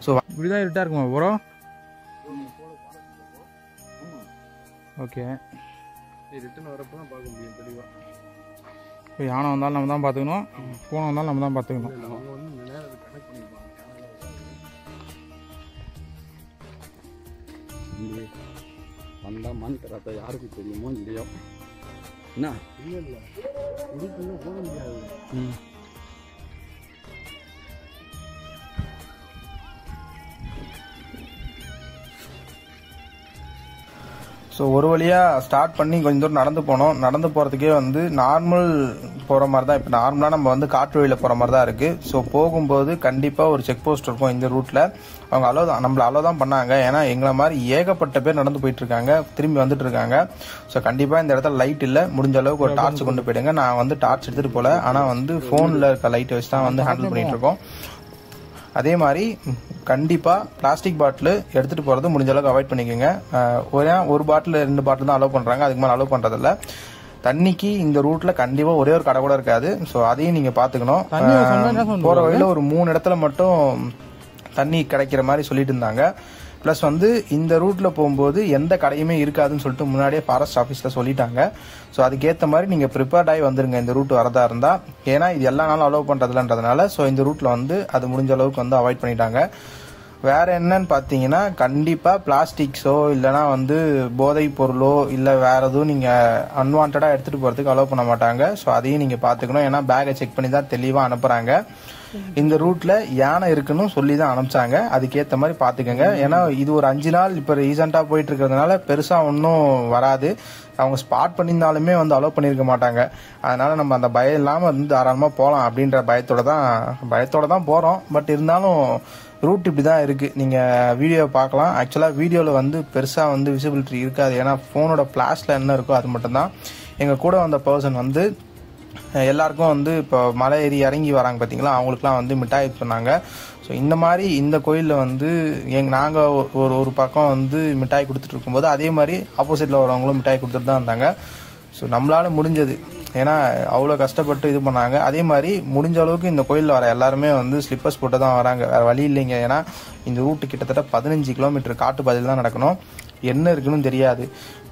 ஸோ இப்படிதான் இருட்டா இருக்குமா ப்ரோ? ஓகே, ரிட்டர்ன் வரப்போ தான் பார்க்க முடியும் தெளிவாக. இப்போ யானை வந்தாலும் நம்ம தான் பார்த்துக்கணும், பூனை வந்தாலும் நம்ம தான் பார்த்துக்கணும். அவங்க வந்து இந்த நேரம் கனெக்ட் பண்ணிப்பாங்க. வந்தால் மானிட்டராத்த யாருக்கு தெரியுமோ இல்லையோ என்ன இல்லை இதுக்குள்ள போக முடியாது. ஸோ ஒரு வழியாக ஸ்டார்ட் பண்ணி கொஞ்சம் தூரம் நடந்து போனோம். நடந்து போகிறதுக்கே வந்து நார்மல் போகிற மாதிரி தான், இப்போ நார்மலாக நம்ம வந்து காட்டு வழியில் போகிற மாதிரி தான் இருக்குது. ஸோ போகும்போது கண்டிப்பாக ஒரு செக் போஸ்ட் இருக்கும் இந்த ரூட்டில். அவங்க நம்மளை அலோ தான் பண்ணாங்க. ஏன்னா எங்களை மாதிரி ஏகப்பட்ட பேர் நடந்து போயிட்டுருக்காங்க, திரும்பி வந்துட்டு இருக்காங்க. ஸோ கண்டிப்பாக இந்த இடத்துல லைட் இல்லை, முடிஞ்ச அளவுக்கு ஒரு டார்ச் கொண்டு போயிடுங்க. நான் வந்து டார்ச் எடுத்துகிட்டு போகல, ஆனால் வந்து ஃபோனில் இருக்க லைட்டை வச்சு தான் வந்து ஹேண்டில் பண்ணிகிட்டு இருக்கோம். அதே மாதிரி கண்டிப்பாக பிளாஸ்டிக் பாட்டில் எடுத்துகிட்டு போகிறது முடிஞ்ச அளவுக்கு அவாய்ட் பண்ணிக்கோங்க. ஒரு பாட்டில் 2 பாட்டில் தான் அலோவ் பண்ணுறாங்க, அதுக்கு மேலே அலோவ் பண்ணுறதில்ல. தண்ணிக்கு இந்த ரூட்டில் கண்டிப்பாக ஒரே ஒரு கடை கூட இருக்காது. ஸோ அதையும் நீங்கள் பார்த்துக்கணும். போகிற வழியில் ஒரு 3 இடத்துல மட்டும் தண்ணி கிடைக்கிற மாதிரி சொல்லிட்டு இருந்தாங்க. ப்ளஸ் வந்து இந்த ரூட்டில் போகும்போது எந்த கடையுமே இருக்காதுன்னு சொல்லிட்டு முன்னாடியே ஃபாரஸ்ட் ஆஃபீஸில் சொல்லிட்டாங்க. ஸோ அதுக்கேற்ற மாதிரி நீங்கள் ப்ரிப்பேர்ட் ஆகி வந்துருங்க இந்த ரூட் வரதா இருந்தால். ஏன்னா இது எல்லா நாளும் அலோவ் பண்ணுறதுலன்றதுனால ஸோ இந்த ரூட்டில் வந்து அது முடிஞ்ச அளவுக்கு வந்து அவாய்ட் பண்ணிட்டாங்க. வேற என்னன்னு பார்த்தீங்கன்னா கண்டிப்பாக பிளாஸ்டிக்ஸோ இல்லைனா வந்து போதைப் பொருளோ இல்லை வேற எதுவும் நீங்கள் அன்வான்டாக எடுத்துகிட்டு போகிறதுக்கு அலோவ் பண்ண மாட்டாங்க. ஸோ அதையும் நீங்கள் பார்த்துக்கணும். ஏன்னா பேக்கை செக் பண்ணி தான் தெளிவாக அனுப்புகிறாங்க. இந்த ரூட்ல யானை இருக்குன்னு சொல்லி தான் அனுப்பிச்சாங்க, அதுக்கேற்ற மாதிரி பார்த்துக்கோங்க. ஏன்னா இது ஒரு 5 நாள் இப்போ ரீசெண்டாக போயிட்டு இருக்கிறதுனால பெருசாக ஒன்றும் வராது. அவங்க ஸ்பாட் பண்ணியிருந்தாலுமே வந்து அலோவ் பண்ணியிருக்க மாட்டாங்க. அதனால நம்ம அந்த பயம் இல்லாமல் வந்து தாராளமாக போகலாம் அப்படின்ற பயத்தோட தான் போகிறோம். பட் இருந்தாலும் ரூட் இப்படி தான் இருக்குது. நீங்கள் வீடியோ பார்க்கலாம். ஆக்சுவலாக வீடியோவில் வந்து பெருசாக வந்து விசிபிலிட்டி இருக்காது. ஏன்னா ஃபோனோட ஃப்ளாஷில் என்ன இருக்கோ அது மட்டும்தான். எங்கள் கூட வந்த பர்சன் வந்து எல்லாருக்கும் வந்து இப்போ மலை ஏறி இறங்கி வராங்க பார்த்தீங்களா, அவங்களுக்குலாம் வந்து மிட்டாய் சொன்னாங்க. ஸோ இந்த மாதிரி இந்த கோயிலில் வந்து நாங்கள் ஒரு பக்கம் வந்து மிட்டாய் கொடுத்துட்டு இருக்கும்போது அதே மாதிரி ஆப்போசிட்டில் வரவங்களும் மிட்டாய் கொடுத்துட்டு தான் இருந்தாங்க. ஸோ நம்மளால முடிஞ்சது, ஏன்னா அவ்வளோ கஷ்டப்பட்டு இது பண்ணாங்க. அதே மாதிரி முடிஞ்ச அளவுக்கு இந்த கோயிலில் வர எல்லாருமே வந்து ஸ்லிப்பர்ஸ் போட்டு தான் வராங்க, வேறு வழி இல்லைங்க. ஏன்னா இந்த ரூட்டு கிட்டத்தட்ட 15 கிலோமீட்டர் காட்டு பாதையில் தான் நடக்கணும். என்ன இருக்குன்னு தெரியாது.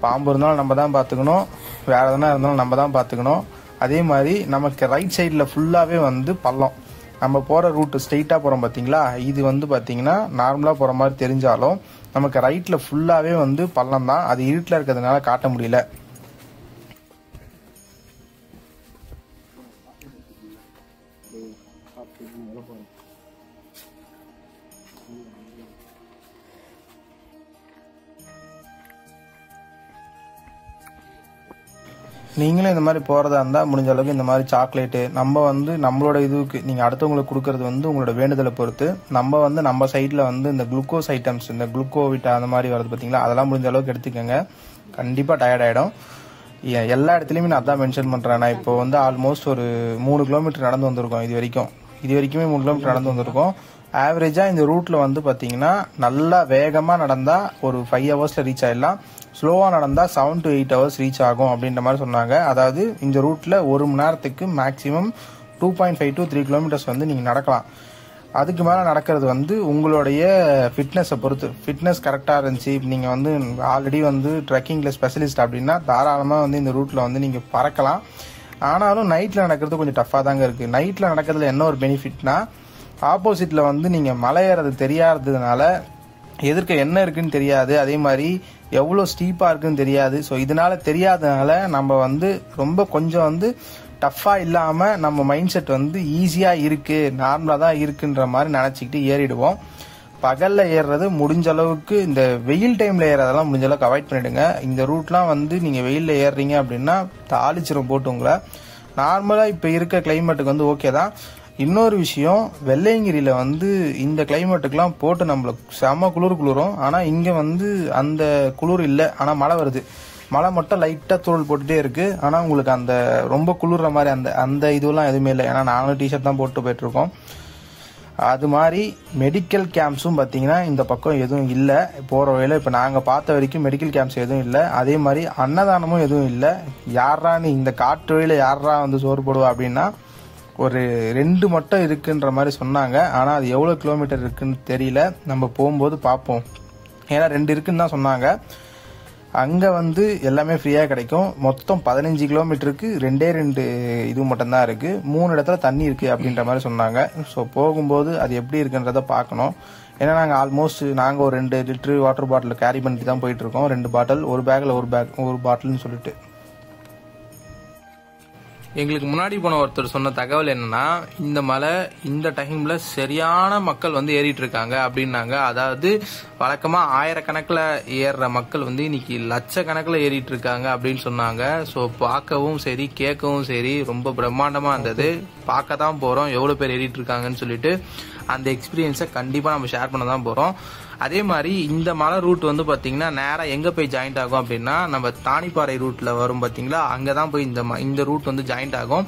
பாம்பு இருந்தாலும் நம்ம தான் பார்த்துக்கணும், வேறு எதனா இருந்தாலும் நம்ம தான் பார்த்துக்கணும். அதே மாதிரி நமக்கு ரைட் சைடில் ஃபுல்லாகவே வந்து பள்ளம். நம்ம போகிற ரூட்டு ஸ்ட்ரெயிட்டாக போகிறோம் பார்த்தீங்களா, இது வந்து பார்த்தீங்கன்னா நார்மலாக போகிற மாதிரி தெரிஞ்சாலும் நமக்கு ரைட்டில் ஃபுல்லாகவே வந்து பள்ளம் தான். அது இருட்டில் இருக்கிறதுனால காட்ட முடியல. நீங்களும் இந்த மாதிரி போகிறதா இருந்தால் முடிஞ்ச அளவுக்கு இந்த மாதிரி சாக்லேட்டு நம்ம வந்து நம்மளோட இதுக்கு நீங்கள் அடுத்தவங்களுக்கு கொடுக்கறது வந்து உங்களோட வேண்டுதலை பொறுத்து. நம்ம வந்து நம்ம சைடில் வந்து இந்த குளுக்கோஸ் ஐட்டம்ஸ், இந்த குளுக்கோவிட்டா அந்த மாதிரி வருது பார்த்தீங்களா, அதெல்லாம் முடிஞ்ச அளவுக்கு எடுத்துக்கோங்க. கண்டிப்பாக டயர்ட் ஆகிடும். எல்லா இடத்துலையுமே நான் அதான் மென்ஷன் பண்ணுறேன். நான் இப்போ வந்து ஆல்மோஸ்ட் ஒரு 3 கிலோமீட்டர் நடந்து வந்திருக்கோம். இது வரைக்குமே 3 கிலோமீட்டர் நடந்து வந்திருக்கோம். ஆவரேஜாக இந்த ரூட்டில் வந்து பார்த்தீங்கன்னா நல்லா வேகமாக நடந்தால் ஒரு 5 ஹவர்ஸில் ரீச் ஆகிடலாம். ஸ்லோவாக நடந்தால் 7 to 8 ஹவர்ஸ் ரீச் ஆகும் அப்படின்ற மாதிரி சொன்னாங்க. அதாவது இந்த ரூட்டில் 1 மணி நேரத்துக்கு மேக்ஸிமம் 2.5 to 3 கிலோமீட்டர்ஸ் வந்து நீங்கள் நடக்கலாம். அதுக்கு மேலே நடக்கிறது வந்து உங்களுடைய ஃபிட்னஸை பொறுத்து. ஃபிட்னஸ் கரெக்டாக இருந்துச்சு, நீங்கள் வந்து ஆல்ரெடி வந்து ட்ரெக்கிங்கில் ஸ்பெஷலிஸ்ட் அப்படின்னா தாராளமாக வந்து இந்த ரூட்டில் வந்து நீங்கள் பறக்கலாம். ஆனாலும் நைட்டில் நடக்கிறது கொஞ்சம் டஃப்பாக தாங்க இருக்குது. நைட்டில் நடக்கிறதுல என்ன ஒரு பெனிஃபிட்னா, ஆப்போசிட்டில் வந்து நீங்கள் மலை ஏறது தெரியாததுனால எதிர்க்க என்ன இருக்குன்னு தெரியாது, அதே மாதிரி எவ்வளோ ஸ்டீப்பாக இருக்குன்னு தெரியாது. ஸோ இதனால தெரியாததுனால நம்ம வந்து ரொம்ப கொஞ்சம் வந்து டஃப்பாக இல்லாமல் நம்ம மைண்ட் செட் வந்து ஈஸியாக இருக்குது, நார்மலாக தான் இருக்குன்ற மாதிரி நினச்சிக்கிட்டு ஏறிடுவோம். பகல்ல ஏறுறது முடிஞ்ச அளவுக்கு, இந்த வெயில் டைம்ல ஏறதெல்லாம் முடிஞ்ச அளவுக்கு அவாய்ட் பண்ணிடுங்க. இந்த ரூட்லாம் வந்து நீங்க வெயில்ல ஏறுறீங்க அப்படின்னா தாளிச்சிரும் போட்டு உங்களை. நார்மலா இப்ப இருக்க கிளைமேட்டுக்கு வந்து ஓகே தான். இன்னொரு விஷயம், வெள்ளையங்கிரியில வந்து இந்த கிளைமேட்டுக்குலாம் போட்டு நம்மளுக்கு செம குளிரும். ஆனா இங்க வந்து அந்த குளிர் இல்லை. ஆனா மழை வருது. மழை மட்டும் லைட்டா தூரல் போட்டுட்டே இருக்கு. ஆனா உங்களுக்கு அந்த ரொம்ப குளிர்ற மாதிரி அந்த இதுவெல்லாம் எதுவுமே இல்லை. ஏன்னா நாங்களும் டிஷர்ட் தான் போட்டு போயிட்டு இருக்கோம். அது மாதிரி மெடிக்கல் கேம்ப்ஸும் பார்த்தீங்கன்னா இந்த பக்கம் எதுவும் இல்லை. போகிற வழியில் இப்போ நாங்கள் பார்த்த வரைக்கும் மெடிக்கல் கேம்ப்ஸ் எதுவும் இல்லை. அதே மாதிரி அன்னதானமும் எதுவும் இல்லை. யாரான்னு இந்த காட்டு வழியில் யாரா வந்து சோறு போடுவா அப்படின்னா ஒரு 2 மட்டும் இருக்குன்ற மாதிரி சொன்னாங்க. ஆனால் அது எவ்வளோ கிலோமீட்டர் இருக்குன்னு தெரியல. நம்ம போகும்போது பார்ப்போம். ஏன்னா 2 இருக்குன்னு தான் சொன்னாங்க. அங்கே வந்து எல்லாமே ஃப்ரீயாக கிடைக்கும். மொத்தம் 15 கிலோமீட்டருக்கு 2 இது மட்டும்தான் இருக்குது. 3 இடத்துல தண்ணி இருக்குது அப்படின்ற மாதிரி சொன்னாங்க. ஸோ போகும்போது அது எப்படி இருக்குன்றத பார்க்கணும். ஏன்னா நாங்கள் ஆல்மோஸ்ட் ஒரு 2 லிட்டரு வாட்டர் பாட்டில் கேரி பண்ணிட்டு தான் போயிட்டுருக்கோம். 2 பாட்டில், ஒரு பேக்கில் ஒரு பாட்டில்னு சொல்லிட்டு. எங்களுக்கு முன்னாடி போன ஒருத்தர் சொன்ன தகவல் என்னன்னா, இந்த மலை இந்த டைம்ல சரியான மக்கள் வந்து ஏறிட்டு இருக்காங்க அப்படின்னாங்க. அதாவது வழக்கமா ஆயிரக்கணக்கில் ஏறுற மக்கள் வந்து இன்னைக்கு லட்சக்கணக்கில் ஏறிட்டு இருக்காங்க அப்படின்னு சொன்னாங்க. ஸோ பார்க்கவும் சரி கேட்கவும் சரி ரொம்ப பிரம்மாண்டமா இருந்தது. பார்க்க தான் போறோம் எவ்வளவு பேர் ஏறிட்டு இருக்காங்கன்னு சொல்லிட்டு. அந்த எக்ஸ்பீரியன்ஸை கண்டிப்பா நம்ம ஷேர் பண்ண தான் போறோம். அதே மாதிரி இந்த மலை ரூட் வந்து பாத்தீங்கன்னா நேரா எங்க போய் ஜாயிண்ட் ஆகும் அப்படின்னா, நம்ம தானிப்பாறை ரூட்ல வரும் பாத்தீங்களா, அங்கதான் போய் இந்த ரூட் வந்து ஜாயிண்ட் ஆகும்.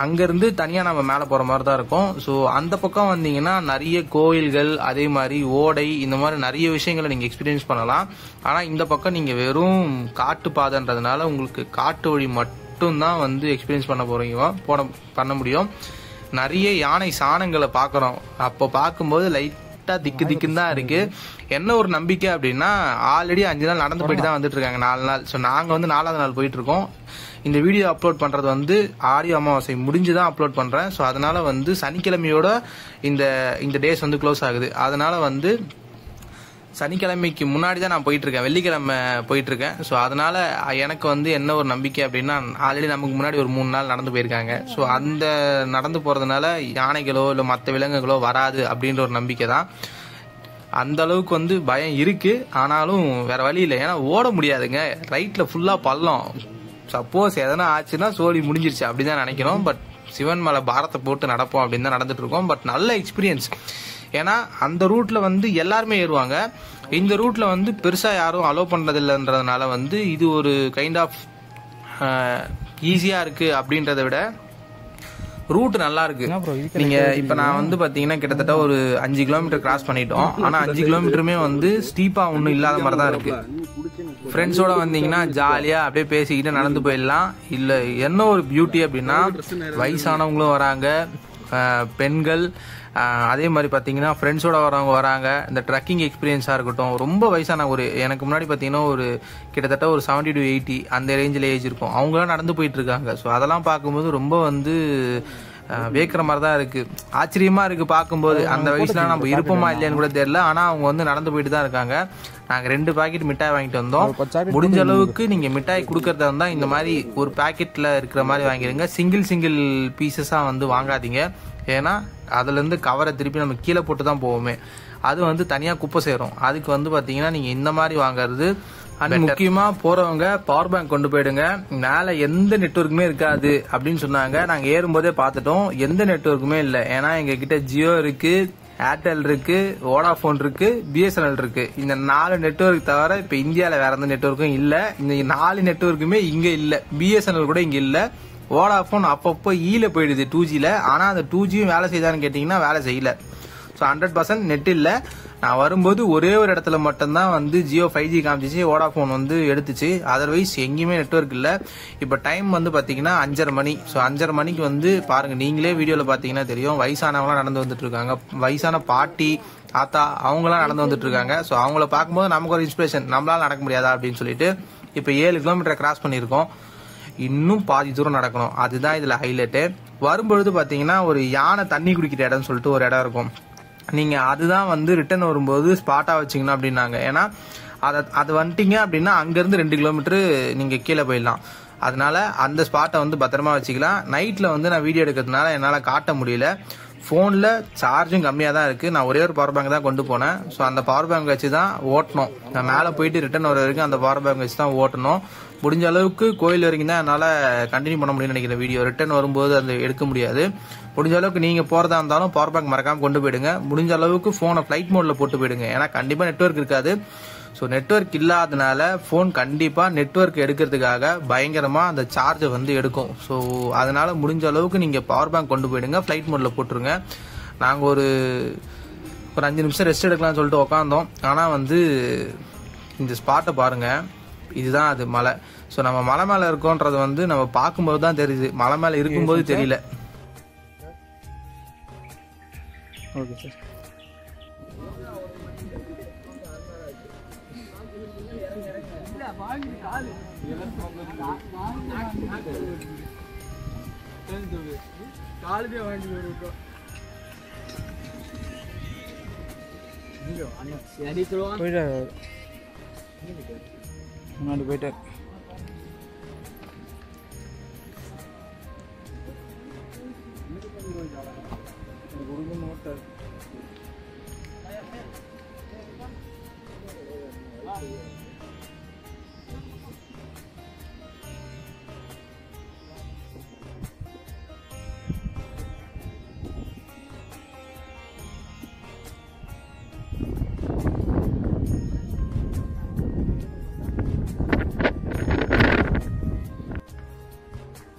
அங்கிருந்து தனியா நம்ம மேல போற மாதிரி தான் இருக்கும். ஸோ அந்த பக்கம் வந்தீங்கன்னா நிறைய கோயில்கள், அதே மாதிரி ஓடை, இந்த மாதிரி நிறைய விஷயங்களை நீங்க எக்ஸ்பீரியன்ஸ் பண்ணலாம். ஆனா இந்த பக்கம் நீங்க வெறும் காட்டு பாதைன்றதுனால உங்களுக்கு காட்டு வழி மட்டும் தான் வந்து எக்ஸ்பீரியன்ஸ் பண்ண முடியும். நிறைய யானை சாணங்களை பாக்குறோம். அப்போ பார்க்கும்போது லைட்டா திக்குன்னு தான் இருக்கு. என்ன ஒரு நம்பிக்கை அப்படின்னா, ஆல்ரெடி 5 நாள் நடந்து போயிட்டு தான் வந்துட்டு இருக்காங்க, 4 நாள். ஸோ நாங்க வந்து 4வது நாள் போயிட்டு இருக்கோம். இந்த வீடியோ அப்லோட் பண்றது வந்து ஆடி அமாவாசை முடிஞ்சுதான் அப்லோட் பண்றேன். ஸோ அதனால வந்து சனிக்கிழமையோட இந்த டேஸ் வந்து க்ளோஸ் ஆகுது. அதனால வந்து சனிக்கிழமைக்கு முன்னாடி தான் நான் போயிட்டு இருக்கேன், வெள்ளிக்கிழமை போயிட்டு இருக்கேன். ஸோ அதனால எனக்கு வந்து என்ன ஒரு நம்பிக்கை அப்படின்னா, ஆல்ரெடி நமக்கு முன்னாடி ஒரு 3 நாள் நடந்து போயிருக்காங்க. ஸோ அந்த நடந்து போறதுனால யானைகளோ இல்லை மற்ற விலங்குகளோ வராது அப்படின்ற ஒரு நம்பிக்கை தான். அந்த அளவுக்கு வந்து பயம் இருக்கு. ஆனாலும் வேற வழி இல்லை, ஏன்னா ஓட முடியாதுங்க. ரைட்ல ஃபுல்லா பள்ளம். சப்போஸ் எதனா ஆச்சுன்னா சோழி முடிஞ்சிருச்சு அப்படிதான் நினைக்கிறோம். பட் சிவன் மேல பாரத்தை போட்டு நடப்போம் அப்படின்னு தான் நடந்துட்டு இருக்கோம். பட் நல்ல எக்ஸ்பீரியன்ஸ். ஏன்னா அந்த ரூட்ல வந்து எல்லாருமே ஏறுவாங்க. இந்த ரூட்ல வந்து பெருசா யாரும் அலோவ் பண்றது இல்லைன்றதுனால வந்து இது ஒரு கைண்ட் ஆஃப் ஈஸியா இருக்கு அப்படின்றத விட ரூட் நல்லா இருக்கு. நீங்க இப்ப நான் வந்து பாத்தீங்கன்னா கிட்டத்தட்ட ஒரு 5 கிலோமீட்டர் கிராஸ் பண்ணிட்டோம். ஆனா 5 கிலோமீட்டருமே வந்து ஸ்டீப்பா ஒன்னும் இல்லாத மாதிரி தான் இருக்கு. ஃப்ரெண்ட்ஸோட வந்தீங்கன்னா ஜாலியா அப்படியே பேசிக்கிட்டு நடந்து போயிடலாம். இல்ல என்ன ஒரு பியூட்டி அப்படின்னா, வயசானவங்களும் வராங்க, பெண்கள், அதே மாதிரி பாத்தீங்கன்னா ஃப்ரெண்ட்ஸோட வரவங்க வராங்க. இந்த ட்ரக்கிங் எக்ஸ்பீரியன்ஸா இருக்கட்டும், ரொம்ப வயசான எனக்கு முன்னாடி பாத்தீங்கன்னா ஒரு கிட்டத்தட்ட ஒரு 70 to 80 அந்த ரேஞ்சில் ஏஜ் இருக்கும். அவங்களாம் நடந்து போயிட்டு இருக்காங்க. ஸோ அதெல்லாம் பார்க்கும்போது ரொம்ப வந்து வேக்கிற மாதிரி தான் இருக்கு. ஆச்சரியமா இருக்கு பார்க்கும்போது. அந்த வயசுல நம்ம இருப்போமா இல்லையான்னு கூட தெரியல. ஆனா அவங்க வந்து நடந்து போயிட்டு தான் இருக்காங்க. நாங்க 2 பாக்கெட் மிட்டாய் வாங்கிட்டு வந்தோம். முடிஞ்ச அளவுக்கு நீங்க மிட்டாய் கொடுக்கறதா இருந்தா இந்த மாதிரி ஒரு பாக்கெட்ல இருக்கிற மாதிரி வாங்கிடுங்க. சிங்கிள் பீசஸா வந்து வாங்காதீங்க. ஏன்னா அதுல இருந்து கவரை திருப்பி நம்ம கீழே போட்டு தான் போவோமே, அது வந்து தனியா குப்பை சேரும். அதுக்கு வந்து பாத்தீங்கன்னா நீங்க இந்த மாதிரி வாங்குறது. முக்கியமா போறவங்க பவர் பேங்க் கொண்டு போயிடுங்க. மேல எந்த நெட்வொர்க்குமே இருக்காது அப்படின்னு சொன்னாங்க. நாங்க ஏறும்போதே பார்த்துட்டோம், எந்த நெட்வொர்க்குமே இல்லை. ஏன்னா எங்க கிட்ட ஜியோ இருக்கு, ஏர்டெல் இருக்கு, வோடாஃபோன் இருக்கு, பிஎஸ்என்எல் இருக்கு. இந்த 4 நெட்வொர்க் தவிர இப்ப இந்தியால வேற எந்த நெட்வொர்க்கும் இல்ல. இந்த 4 நெட்வொர்க்குமே இங்க இல்ல. பிஎஸ்என்எல் கூட இங்க இல்ல. வோடாஃபோன் அப்பப்போ ஈல போயிடுது 2Gல. ஆனா அந்த 2Gயும் வேலை செய்தான்னு கேட்டீங்கன்னா வேலை செய்யல. ஸோ 100% நெட் இல்ல. நான் வரும்போது ஒரே ஒரு இடத்துல மட்டும்தான் வந்து ஜியோ 5G காமிச்சிச்சு, வோடாஃபோன் வந்து எடுத்துச்சு. அதர்வைஸ் எங்கேயுமே நெட்வொர்க் இல்ல. இப்ப டைம் வந்து பாத்தீங்கன்னா 5:30 மணி. ஸோ 5:30 மணிக்கு வந்து பாருங்க, நீங்களே வீடியோல பாத்தீங்கன்னா தெரியும், வயசானவங்களாம் நடந்து வந்துட்டு இருக்காங்க. வயசான பாட்டி தாத்தா அவங்களாம் நடந்து வந்துட்டு இருக்காங்க. ஸோ அவங்கள பார்க்கும்போது நமக்கு ஒரு இன்ஸ்பிரேஷன், நம்மளால நடக்க முடியாதா அப்படின்னு சொல்லிட்டு இப்ப 7 கிலோமீட்டர் கிராஸ் பண்ணிருக்கோம். இன்னும் பாதி தூரம் நடக்கணும். அதுதான் இதுல ஹைலைட்டு. வரும்பொழுது பாத்தீங்கன்னா ஒரு யானை தண்ணி குடிக்கிற இடம்னு சொல்லிட்டு ஒரு இடம் இருக்கும். நீங்க அதுதான் வந்து ரிட்டர்ன் வரும்போது ஸ்பாட்டா வச்சீங்கன்னா அப்படின்னாங்க. ஏன்னா அது வந்துட்டீங்க அப்படின்னா அங்கிருந்து 2 கிலோமீட்டர் நீங்க கீழே போயிடலாம். அதனால அந்த ஸ்பாட்டை வந்து பத்திரமா வச்சுக்கலாம். நைட்ல வந்து நான் வீடியோ எடுக்கிறதுனால என்னால காட்ட முடியல. ஃபோனில் சார்ஜும் கம்மியாக தான் இருக்குது. நான் ஒரே ஒரு பவர் பேங்க் தான் கொண்டு போனேன். ஸோ அந்த பவர் பேங்க் வச்சு தான் ஓட்டணும். நான் மேலே போயிட்டு ரிட்டர்ன் வர வரைக்கும் அந்த பவர் பேங்க் வச்சு தான் ஓட்டணும். முடிஞ்ச அளவுக்கு கோயில் வரைக்கும் தான் என்னால் கண்டினியூ பண்ண முடியும்னு நினைக்கிறேன். வீடியோ ரிட்டர்ன் வரும்போது அது எடுக்க முடியாது. முடிஞ்ச அளவுக்கு நீங்கள் போகிறதா இருந்தாலும் பவர் பேங்க் மறக்காமல் கொண்டு போயிடுங்க. முடிஞ்ச அளவுக்கு ஃபோனை ஃப்ளைட் மோடில் போட்டு போயிடுங்க. ஏன்னா கண்டிப்பாக நெட்வொர்க் இருக்காது. ஸோ நெட்வொர்க் இல்லாதனால ஃபோன் கண்டிப்பாக நெட்வொர்க் எடுக்கிறதுக்காக பயங்கரமாக அந்த சார்ஜை வந்து எடுக்கும். ஸோ அதனால் முடிஞ்ச அளவுக்கு நீங்கள் பவர் பேங்க் கொண்டு போயிடுங்க, ஃப்ளைட் மோடில் போட்டுருங்க. நாங்கள் ஒரு 5 நிமிஷம் ரெஸ்ட் எடுக்கலாம்னு சொல்லிட்டு உட்காந்தோம். ஆனால் வந்து இந்த ஸ்பாட்டை பாருங்கள், இதுதான் அது மலை. ஸோ நம்ம மலை மேலே இருக்கோன்றது வந்து நம்ம பார்க்கும்போது தான் தெரியுது, மலை மேலே இருக்கும்போது தெரியல. Okay sir. முன்னாடி போயிட்டார்.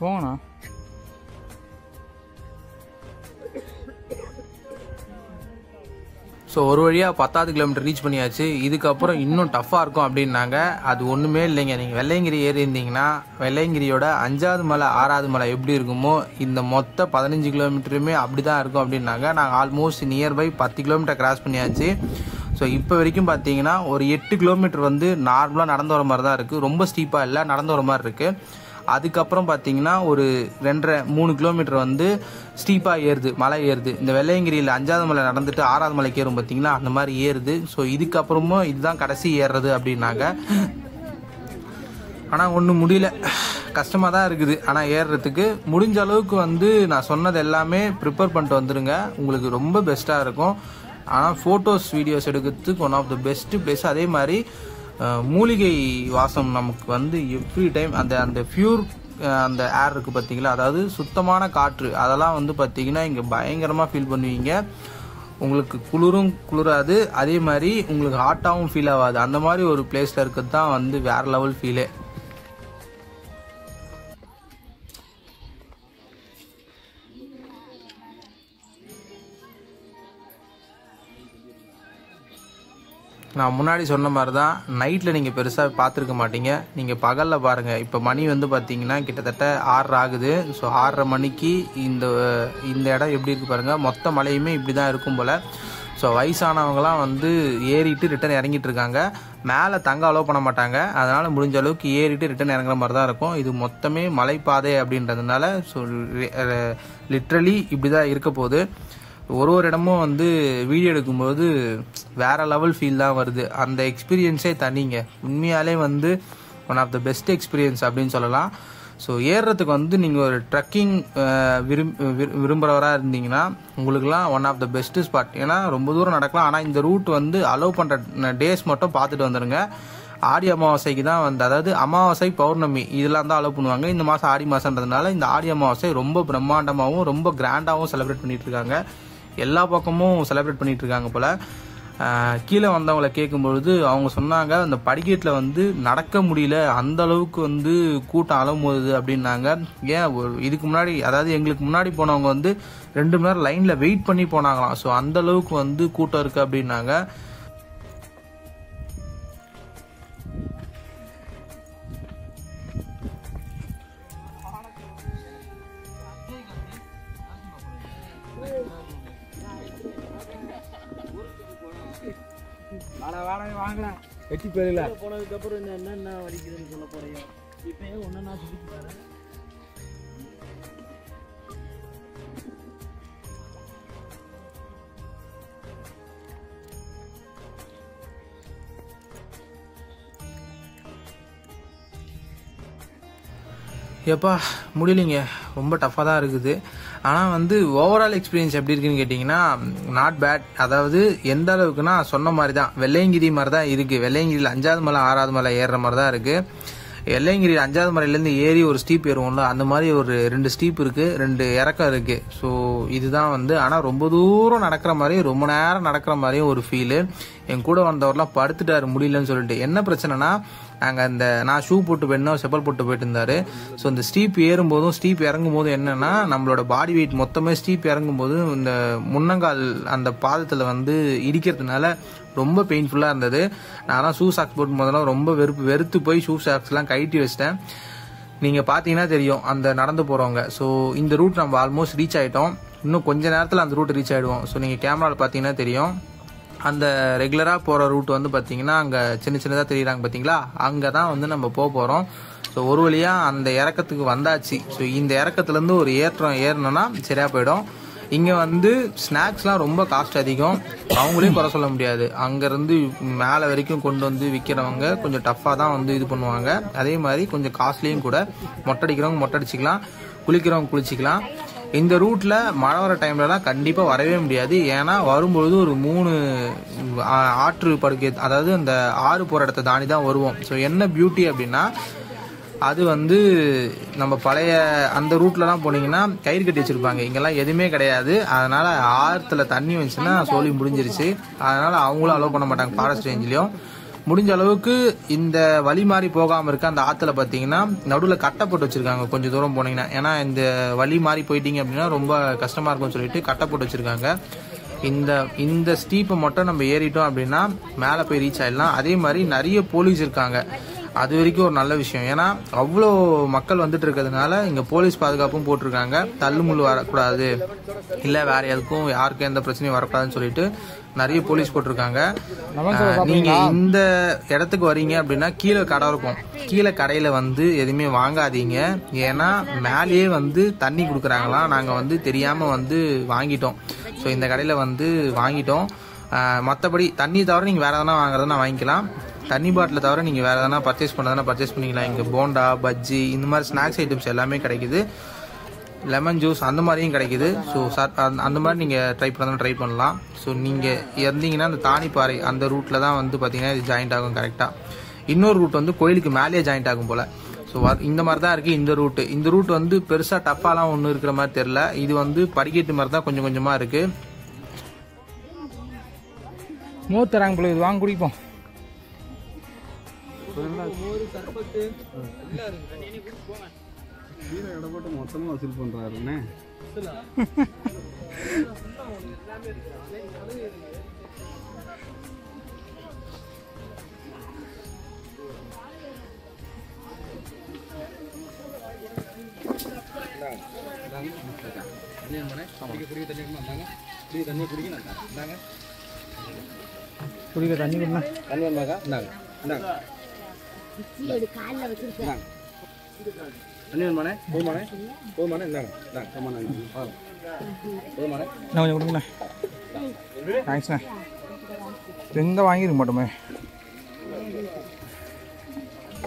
போங்கண்ணா. ஸோ ஒரு வழியாக 10வது கிலோமீட்டர் ரீச் பண்ணியாச்சு. இதுக்கப்புறம் இன்னும் டஃப்பாக இருக்கும் அப்படின்னாங்க. அது ஒன்றுமே இல்லைங்க. நீங்கள் வெள்ளையங்கிரி ஏறி இருந்தீங்கன்னா வெள்ளையங்கிரியோட 5வது மலை 6வது மலை எப்படி இருக்குமோ இந்த மொத்த 15 கிலோமீட்டருமே அப்படி தான் இருக்கும் அப்படின்னாங்க. நாங்கள் ஆல்மோஸ்ட் நியர்பை 10 கிலோமீட்டர் கிராஸ் பண்ணியாச்சு. ஸோ இப்போ வரைக்கும் பார்த்தீங்கன்னா ஒரு 8 கிலோமீட்டர் வந்து நார்மலாக நடந்து வர மாதிரி தான் இருக்குது. ரொம்ப ஸ்டீப்பாக இல்லை, நடந்து வர மாதிரி இருக்குது. அதுக்கப்புறம் பார்த்தீங்கன்னா ஒரு 2.5-3 கிலோமீட்டர் வந்து ஸ்டீப்பாக ஏறுது, மலை ஏறுது. இந்த வெள்ளையங்கிரியில் 5வது மலை நடந்துட்டு 6வது மலைக்கு ஏறும் பார்த்தீங்களா, அந்த மாதிரி ஏறுது. ஸோ இதுக்கப்புறமும் இதுதான் கடைசி ஏறுறது அப்படின்னாங்க. ஆனால் ஒன்றும் முடியல, கஷ்டமாக தான் இருக்குது. ஆனால் ஏறுறதுக்கு முடிஞ்ச அளவுக்கு வந்து நான் சொன்னது எல்லாமே ப்ரிப்பேர் பண்ணிட்டு வந்துடுங்க, உங்களுக்கு ரொம்ப பெஸ்ட்டாக இருக்கும். ஆனால் ஃபோட்டோஸ் வீடியோஸ் எடுக்கிறதுக்கு one of the best place. அதே மாதிரி மூலிகை வாசம் நமக்கு வந்து எவ்ரி டைம் அந்த பியூர் அந்த ஏர் இருக்குது பார்த்தீங்களா, அதாவது சுத்தமான காற்று, அதெல்லாம் வந்து பார்த்தீங்கன்னா இங்கே பயங்கரமாக ஃபீல் பண்ணுவீங்க. உங்களுக்கு குளிரும் குளிராது, அதே மாதிரி உங்களுக்கு ஹாட்டாகவும் ஃபீல் ஆகாது. அந்த மாதிரி ஒரு பிளேஸில் இருக்கிறது தான் வந்து வேறு லெவல் ஃபீலே. நான் முன்னாடி சொன்ன மாதிரி தான் நைட்டில் நீங்கள் பெருசாக பார்த்துருக்க மாட்டீங்க. நீங்கள் பகலில் பாருங்கள். இப்போ மணி வந்து பார்த்தீங்கன்னா கிட்டத்தட்ட 6 ஆகுது. ஸோ 6:30 மணிக்கு இந்த இடம் எப்படி இருக்குது பாருங்கள். மொத்த மலையுமே இப்படி தான் இருக்கும் போல். ஸோ வயசானவங்களாம் வந்து ஏறிட்டு ரிட்டன் இறங்கிட்டு இருக்காங்க. மேலே தங்க அலோவ் பண்ண மாட்டாங்க. அதனால் முடிஞ்ச அளவுக்கு ஏறிட்டு ரிட்டன் இறங்குற மாதிரி தான் இருக்கும். இது மொத்தமே மலைப்பாதை அப்படின்றதுனால ஸோ லிட்ரலி இப்படி தான் இருக்க போகுது. ஒரு இடமும் வந்து வீடியோ எடுக்கும்போது வேற லெவல் ஃபீல் தான் வருது. அந்த எக்ஸ்பீரியன்ஸே தனிங்க. உண்மையாலே வந்து one of the best experience அப்படின்னு சொல்லலாம். ஸோ ஏறுறதுக்கு வந்து நீங்கள் ஒரு ட்ரக்கிங் விரும்புகிறவராக இருந்தீங்கன்னா உங்களுக்குலாம் one of the best spot. ஏன்னா ரொம்ப தூரம் நடக்கலாம். ஆனால் இந்த ரூட் வந்து அலோவ் பண்ணுற டேஸ் மட்டும் பார்த்துட்டு வந்துடுங்க. ஆடி அமாவாசைக்கு தான் வந்து, அதாவது அமாவாசை பௌர்ணமி இதெல்லாம் தான் அலோவ் பண்ணுவாங்க. இந்த மாதம் ஆடி மாதன்றதுனால இந்த ஆடி அமாவாசை ரொம்ப பிரம்மாண்டமாகவும் ரொம்ப கிராண்டாகவும் செலிப்ரேட் பண்ணிட்டு இருக்காங்க. எல்லா பக்கமும் செலிப்ரேட் பண்ணிட்டு இருக்காங்க போல. கீழே வந்தவங்களை கேட்கும்பொழுது அவங்க சொன்னாங்க அந்த படிக்கட்டில் வந்து நடக்க முடியல, அந்த அளவுக்கு வந்து கூட்டம் அலமுது அப்படின்னாங்க. ஏன் இதுக்கு முன்னாடி, அதாவது எங்களுக்கு முன்னாடி போனவங்க வந்து 2 மணி நேரம் லைனில் வெயிட் பண்ணி போனாங்களாம். ஸோ அந்த அளவுக்கு வந்து கூட்டம் இருக்குது அப்படின்னாங்க. வெட்டி போயிடல போனதுக்கு அப்புறம் என்னென்ன வலிக்குதுன்னு சொல்ல போறீங்க. இப்பயே ஒன்னா சுத்திட்டு பாரு. எப்பா முடியலைங்க, ரொம்ப டஃப்பாக தான் இருக்குது. ஆனால் வந்து ஓவரால் எக்ஸ்பீரியன்ஸ் எப்படி இருக்குன்னு கேட்டிங்கன்னா நாட் பேட். அதாவது எந்த அளவுக்குன்னா சொன்ன மாதிரி தான், வெள்ளையங்கிரி மாதிரி தான் இருக்குது. வெள்ளையங்கிரியில் 5வது மலை 6வது மலை ஏறுற மாதிரி தான் இருக்குது. வெள்ளையங்கிரி 5வது மலையிலேருந்து ஏறி ஒரு ஸ்டீப் ஏறுவோம்ல, அந்த மாதிரி ஒரு 2 ஸ்டீப் இருக்குது, 2 இறக்கம் இருக்குது. ஸோ இதுதான் வந்து, ஆனால் ரொம்ப தூரம் நடக்கிற மாதிரியும் ரொம்ப நேரம் நடக்கிற மாதிரியும் ஒரு ஃபீலு. என் கூட வந்தவரெலாம் படுத்துட்டாரு முடியலன்னு சொல்லிட்டு. என்ன பிரச்சனைனா, நாங்கள் நான் ஷூ போட்டு போயிருந்தோம், செப்பல் போட்டு போயிட்டு இருந்தாரு. ஸோ இந்த ஸ்டீப் ஏறும்போதும் ஸ்டீப் இறங்கும் போதும் என்னன்னா, நம்மளோட பாடி வெயிட் மொத்தமே ஸ்டீப் இறங்கும் போது இந்த முன்னங்கால் அந்த பாதத்தில் வந்து இடிக்கிறதுனால ரொம்ப பெயின்ஃபுல்லாக இருந்தது. நான் ஷூ சாக்ஸ் போட்டு போதெல்லாம் ரொம்ப வெறுத்து போய் ஷூ சாக்ஸ்லாம் கழட்டி வச்சிட்டேன். நீங்கள் பார்த்தீங்கன்னா தெரியும் அந்த நடந்து போகிறவங்க. ஸோ இந்த ரூட் நம்ம ஆல்மோஸ்ட் ரீச் ஆகிட்டோம். இன்னும் கொஞ்ச நேரத்தில் அந்த ரூட் ரீச் ஆகிடுவோம். ஸோ நீங்கள் கேமராவில் பார்த்தீங்கன்னா தெரியும், அந்த ரெகுலராக போகிற ரூட் வந்து பார்த்தீங்கன்னா அங்கே சின்னதாக தெரியுறாங்க பார்த்தீங்களா, அங்கே தான் வந்து நம்ம போகிறோம். ஸோ ஒரு வழியாக அந்த இறக்கத்துக்கு வந்தாச்சு. ஸோ இந்த இறக்கத்துலேருந்து ஒரு ஏற்றம் ஏறணும்னா சரியாக போயிடும். இங்கே வந்து ஸ்நாக்ஸ்லாம் ரொம்ப காஸ்ட் அதிகம், அவங்களையும் குறை சொல்ல முடியாது. அங்கேருந்து மேலே வரைக்கும் கொண்டு வந்து விற்கிறவங்க கொஞ்சம் டஃப்பாக தான் வந்து இது பண்ணுவாங்க. அதே மாதிரி கொஞ்சம் காஸ்ட்லியும் கூட. மொட்டை அடிக்கிறவங்க மொட்டை அடிச்சிக்கலாம், குளிக்கிறவங்க குளிச்சிக்கலாம். இந்த ரூட்டில் மழை வர டைம்லலாம் கண்டிப்பாக வரவே முடியாது. ஏன்னா வரும்பொழுது ஒரு 3 ஆற்று படுக்கை, அதாவது அந்த ஆறு போகிற இடத்த தாண்டி தான் வருவோம். ஸோ என்ன பியூட்டி அப்படின்னா, அது வந்து நம்ம பழைய அந்த ரூட்லலாம் போனீங்கன்னா கயிறு கட்டி வச்சிருப்பாங்க, இங்கெல்லாம் எதுவுமே கிடையாது. அதனால ஆற்றுல தண்ணி வந்துச்சுன்னா சோழி முடிஞ்சிருச்சு. அதனால அவங்களும் அலோவ் பண்ண மாட்டாங்க ஃபாரஸ்ட் ரேஞ்சிலையும். முடிஞ்ச அளவுக்கு இந்த வழி மாதிரி போகாமல் இருக்க அந்த ஆற்றுல பார்த்தீங்கன்னா நடுவில் கட்டை போட்டு வச்சிருக்காங்க கொஞ்சம் தூரம் போனீங்கன்னா. ஏன்னா இந்த வழி மாதிரி போயிட்டீங்க அப்படின்னா ரொம்ப கஷ்டமாக இருக்கும்னு சொல்லிட்டு கட்டை போட்டு வச்சிருக்காங்க. இந்த ஸ்டீப்பை மட்டும் நம்ம ஏறிட்டோம் அப்படின்னா மேலே போய் ரீச் ஆயிடலாம். அதே மாதிரி நிறைய போலீஸ் இருக்காங்க, அது வரைக்கும் ஒரு நல்ல விஷயம். ஏன்னா அவ்வளோ மக்கள் வந்துட்டு இருக்கிறதுனால இங்கே போலீஸ் பாதுகாப்பும் போட்டிருக்காங்க. தள்ளுமுள்ளு வரக்கூடாது, இல்லை வேற எதுக்கும் யாருக்கும் எந்த பிரச்சனையும் வரக்கூடாதுன்னு சொல்லிட்டு நிறைய போலீஸ் போட்டிருக்காங்க. நீங்க இந்த இடத்துக்கு வரீங்க அப்படின்னா கீழே கடை இருக்கும், கீழே கடையில வந்து எதுவுமே வாங்காதீங்க. ஏன்னா மேலேயே வந்து தண்ணி கொடுக்குறாங்களாம், நாங்க வந்து தெரியாம வந்து வாங்கிட்டோம். ஸோ இந்த கடையில வந்து வாங்கிட்டோம். மற்றபடி தண்ணி தவிர நீங்க வேற எதனா வாங்குறதுனா வாங்கிக்கலாம். தண்ணி பாட்டில் தவிர நீங்கள் வேறு எதனா பர்ச்சேஸ் பண்ணுறதுனா பர்ச்சேஸ் பண்ணிக்கலாம். இங்கே போண்டா, பஜ்ஜி, இந்த மாதிரி ஸ்நாக்ஸ் ஐட்டம்ஸ் எல்லாமே கிடைக்குது. லெமன் ஜூஸ் அந்த மாதிரியும் கிடைக்குது. ஸோ அந்த மாதிரி நீங்கள் ட்ரை பண்ணலாம் ட்ரை பண்ணலாம். ஸோ நீங்கள் இருந்தீங்கன்னா அந்த தானிப்பாறை அந்த ரூட்டில் தான் வந்து பார்த்தீங்கன்னா இது ஜாயிண்ட் ஆகும் கரெக்டாக. இன்னொரு ரூட் வந்து கோயிலுக்கு மேலேயே ஜாயிண்ட் ஆகும் போல். ஸோ இந்த மாதிரி தான் இருக்குது இந்த ரூட் வந்து பெருசாக டஃப்பாலாம் ஒன்றும் இருக்கிற மாதிரி தெரில. இது வந்து படிக்கட்டு மாதிரி தான் கொஞ்சம் கொஞ்சமாக இருக்குது. மூத்தராங்க போல, இது வாங்க குடிப்போம். இடப்பட்டு மொத்தமாக வசூல் பண்ணுறாருண்ணே. குடிக்க தண்ணி கொடுங்க. தண்ணி வந்தாக்கா இந்தாங்க இந்தாங்க தண்ணி வேணுமாண்ணே? போதுமாண்ணே? போதுமாண்ணே? இந்தாங்க இந்தாங்க சமாண்ணே போதுமாண்ணே? நான் கொஞ்சம் கொடுங்கண்ணே. தேங்க்ஸ்ண்ணே. எங்கே வாங்கிருக்க மாட்டோமே.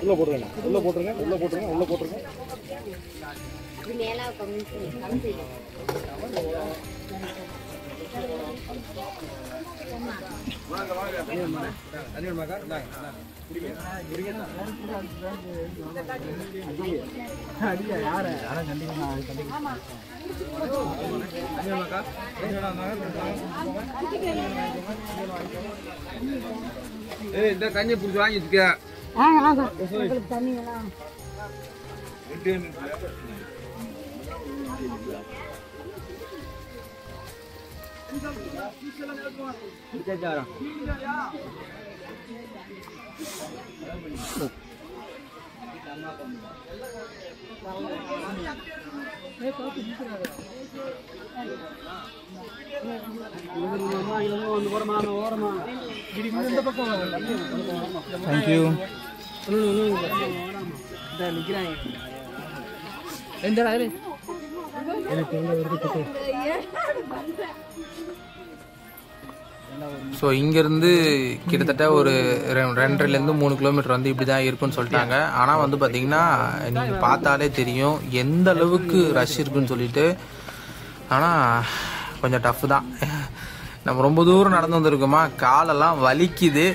உள்ளே போட்டுருங்க, உள்ளே போட்டுருங்க, உள்ளே போட்டுருங்க, உள்ளே போட்டுருங்க. தண்ணி வேணுமாக்கா? இந்தாங்க இந்த கஞ்சி பிடிச்சி வாங்கி வச்சுக்க. தேங்க்யூ. ஸோ இங்கேருந்து கிட்டத்தட்ட ஒரு 2.5 3 கிலோமீட்டர் வந்து இப்படி தான் இருக்குன்னு சொல்லிட்டாங்க. ஆனால் வந்து பார்த்தீங்கன்னா நீங்கள் பார்த்தாலே தெரியும் எந்த அளவுக்கு ரஷ் இருக்குன்னு சொல்லிட்டு. ஆனால் கொஞ்சம் டஃப் தான். நம்ம ரொம்ப தூரம் நடந்து வந்திருக்கோமா, காலெல்லாம் வலிக்குது.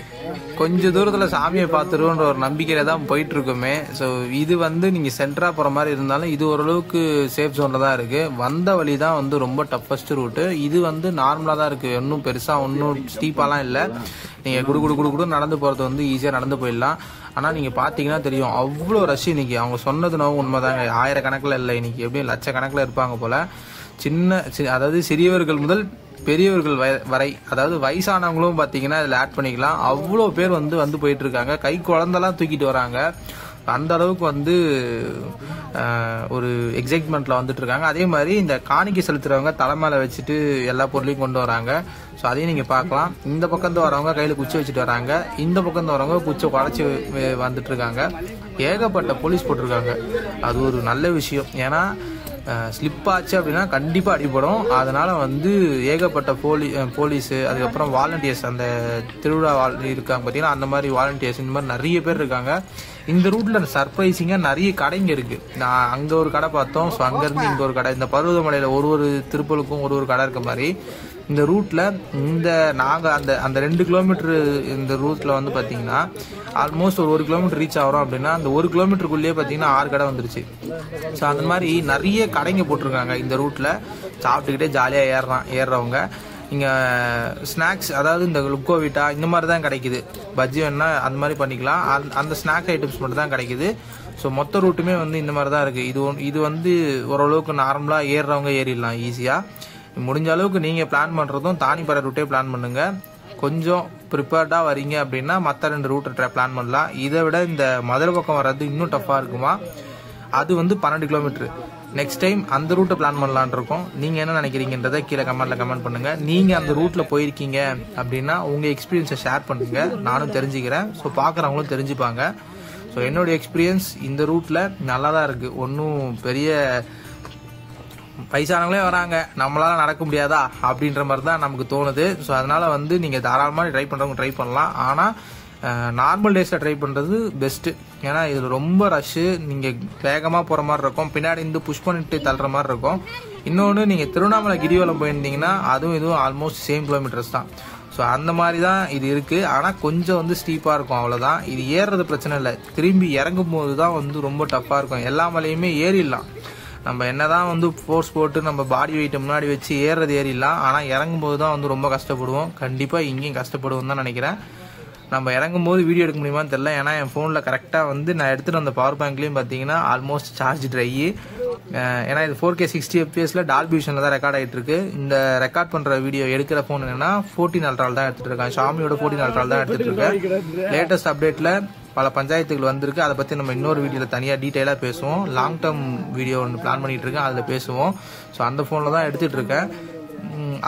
கொஞ்சம் தூரத்தில் சாமியை பார்த்துருவோன்ற ஒரு நம்பிக்கையில தான் போயிட்டு இருக்கோமே. ஸோ இது வந்து நீங்கள் சென்டராக போகிற மாதிரி இருந்தாலும் இது ஓரளவுக்கு சேஃப் ஜோனில் தான் இருக்குது. வந்த வழி தான் வந்து ரொம்ப டஃபஸ்ட் ரூட்டு. இது வந்து நார்மலாக தான் இருக்குது, இன்னும் பெருசாக ஒன்றும் ஸ்டீப்பாலாம் இல்லை. நீங்கள் குடு நடந்து போகிறது வந்து ஈஸியாக நடந்து போயிடலாம். ஆனால் நீங்கள் பார்த்தீங்கன்னா தெரியும், அவ்வளோ ரஷ் இன்னைக்கு. அவங்க சொன்னது நோவும் உண்மைதாங்க, 1000 கணக்கில் இல்லை, இன்னைக்கு எப்படியும் லட்சக்கணக்கில் இருப்பாங்க போல். அதாவது சிறியவர்கள் முதல் பெரியவர்கள் வரை, அதாவது வயசானவங்களும் பார்த்தீங்கன்னா இதில் ஆட் பண்ணிக்கலாம். அவ்வளோ பேர் வந்து போயிட்டு இருக்காங்க. கை குழந்தெல்லாம் தூக்கிட்டு வராங்க. அந்த அளவுக்கு வந்து ஒரு எக்ஸைட்மெண்ட்ல வந்துட்டு இருக்காங்க. அதே மாதிரி இந்த காணிக்கை செலுத்துறவங்க தலைமையில வச்சுட்டு எல்லா பொருளையும் கொண்டு வராங்க. ஸோ அதையும் நீங்க பார்க்கலாம். இந்த பக்கம் வரவங்க கையில குச்சி வச்சுட்டு வராங்க, இந்த பக்கம் வரவங்க குச்சை குறைச்சி வந்துட்டு இருக்காங்க. ஏகப்பட்ட போலீஸ் போட்டிருக்காங்க. அது ஒரு நல்ல விஷயம். ஏன்னா ஸ்லிப் ஆச்சு அப்படின்னா கண்டிப்பாக அடிபடும். அதனால வந்து ஏகப்பட்ட போலீஸு, அதுக்கப்புறம் வாலண்டியர்ஸ், அந்த திருவிழா இருக்காங்க பார்த்தீங்கன்னா அந்த மாதிரி வாலண்டியர்ஸ், இந்த மாதிரி நிறைய பேர் இருக்காங்க. இந்த ரூட்ல சர்ப்ரைசிங்காக நிறைய கடைங்க இருக்கு. நான் அங்கே ஒரு கடை பார்த்தோம். ஸோ அங்கேருந்து இங்கே ஒரு கடை, இந்த பருவதமலையில் ஒரு திருப்பலுக்கும் ஒரு கடை இருக்க மாதிரி இந்த ரூட்ல நாங்கள் அந்த 2 கிலோமீட்டர் இந்த ரூட்ல வந்து பார்த்தீங்கன்னா ஆல்மோஸ்ட் ஒரு கிலோமீட்டர் ரீச் ஆகிறோம் அப்படின்னா அந்த 1 கிலோமீட்டருக்குள்ளேயே பார்த்தீங்கன்னா 6 கடை வந்துருச்சு. ஸோ அந்த மாதிரி நிறைய கடைங்க போட்டிருக்காங்க இந்த ரூட்ல. சாப்பிட்டுக்கிட்டே ஜாலியாக ஏறுறவங்க இங்கே ஸ்நாக்ஸ், அதாவது இந்த லுக்கோவிட்டா இந்த மாதிரி தான் கிடைக்குது. பஜ்ஜி வேணா அந்த மாதிரி பண்ணிக்கலாம். அந்த ஸ்நாக்ஸ் ஐட்டம்ஸ் மட்டும் தான் கிடைக்குது. ஸோ மொத்த ரூட்டுமே வந்து இந்த மாதிரி தான் இருக்குது. இது வந்து ஓரளவுக்கு நார்மலாக ஏறுறவங்க ஏறிடலாம் ஈஸியாக. முடிஞ்ச அளவுக்கு நீங்கள் பிளான் பண்ணுறதும் தானிப்பற ரூட்டே பிளான் பண்ணுங்க. கொஞ்சம் ப்ரிப்பேர்டாக வரீங்க அப்படின்னா மற்ற 2 ரூட்டை பிளான் பண்ணலாம். இதை விட இந்த மதுரை பக்கம் வர்றது இன்னும் டஃப்பாக இருக்குமா. அது வந்து 12 கிலோமீட்டர். நெக்ஸ்ட் டைம் அந்த ரூட்டை பிளான் பண்ணலான் இருக்கோம். நீங்கள் என்ன நினைக்கிறீங்கன்றதை கீழே கமெண்ட் பண்ணுங்க. நீங்கள் அந்த ரூட்டில் போயிருக்கீங்க அப்படின்னா உங்கள் எக்ஸ்பீரியன்ஸை ஷேர் பண்ணுங்க, நானும் தெரிஞ்சுக்கிறேன். ஸோ பார்க்குறவங்களும் தெரிஞ்சுப்பாங்க. ஸோ என்னுடைய எக்ஸ்பீரியன்ஸ் இந்த ரூட்டில் நல்லா தான் இருக்குது. ஒன்றும் பெரிய வயசானவங்களே வராங்க, நம்மளால நடக்க முடியாதா அப்படின்ற மாதிரி தான் நமக்கு தோணுது. ஸோ அதனால வந்து நீங்கள் தாராளமாக ட்ரை பண்ணுறவங்க ட்ரை பண்ணலாம். ஆனால் நார்மல் டேஸில் ட்ரை பண்ணுறது பெஸ்ட்டு. ஏன்னா இதில் ரொம்ப ரஷ்ஷு, நீங்கள் வேகமாக போகிற மாதிரி இருக்கும், பின்னாடி இருந்து புஷ் பண்ணிட்டு தள்ளுற மாதிரி இருக்கும். இன்னொன்று நீங்கள் திருவண்ணாமலை கிரிவலம் போயிருந்தீங்கன்னா இதுவும் ஆல்மோஸ்ட் சேம் கிலோமீட்டர்ஸ் தான். ஸோ அந்த மாதிரி தான் இது இருக்குது. ஆனால் கொஞ்சம் வந்து ஸ்டீப்பாக இருக்கும், அவ்வளோதான். இது ஏறுறது பிரச்சனை இல்லை, திரும்பி இறங்கும் போது தான் வந்து ரொம்ப டஃப்பாக இருக்கும். எல்லா மலையுமே ஏறிடலாம், நம்ம என்னதான் வந்து ஃபோர்ஸ் போட்டு நம்ம பாடி வெயிட்டை முன்னாடி வச்சு ஏறிடலாம். ஆனால் இறங்கும் போது தான் வந்து ரொம்ப கஷ்டப்படுவோம். கண்டிப்பாக இங்கேயும் கஷ்டப்படுவோம் தான் நினைக்கிறேன். நம்ம இறங்கும் போது வீடியோ எடுக்க முடியுமான்னு தெரியல. ஏன்னா என் ஃபோனில் கரெக்டாக வந்து நான் எடுத்துகிட்டு வந்த பவர் பேங்க்லேயும் பார்த்தீங்கன்னா ஆல்மோஸ்ட் சார்ஜ் ட்ரை. ஏன்னா இது 4K 60 fps டால்பி விஷனில் தான் ரெக்கார்ட் ஆகிட்டு இருக்கு. இந்த ரெக்கார்ட் பண்ணுற வீடியோ எடுக்கிற ஃபோன் என்னன்னா 14 அல்ட்ரால் தான் எடுத்துட்டு இருக்கேன். ஷாமியோட 14 அல்ட்ரால் தான் எடுத்துட்டு இருக்கேன். லேட்டஸ்ட் அப்டேட்டில் பல பஞ்சாயத்துகள் வந்திருக்கு. அதை பற்றி நம்ம இன்னொரு வீடியோவில் தனியாக டீட்டெயிலாக பேசுவோம். லாங் டேர்ம் வீடியோ ஒன்று பிளான் பண்ணிட்டு இருக்கேன், அதில் பேசுவோம். ஸோ அந்த ஃபோனில் தான் எடுத்துகிட்டு இருக்கேன்.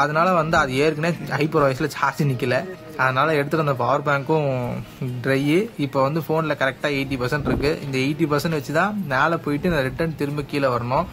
அதனால வந்து அது ஏற்கனவே ஹைப்பர் வாய்ஸில் சார்ஜ் நிற்கல. அதனால எடுத்துகிட்டு வந்த பவர் பேங்க்கும் ட்ரை. இப்போ வந்து ஃபோனில் கரெக்டாக 80% இருக்குது. இந்த 80% வச்சு தான் மேலே போயிட்டு நான் ரிட்டர்ன் திரும்ப கீழே வரணும்.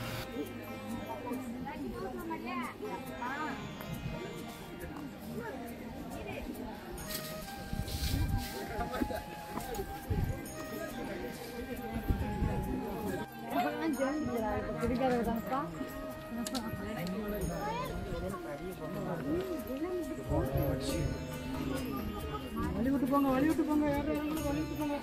வழி விட்டு போங்க யாரும் வழி விட்டு போங்க.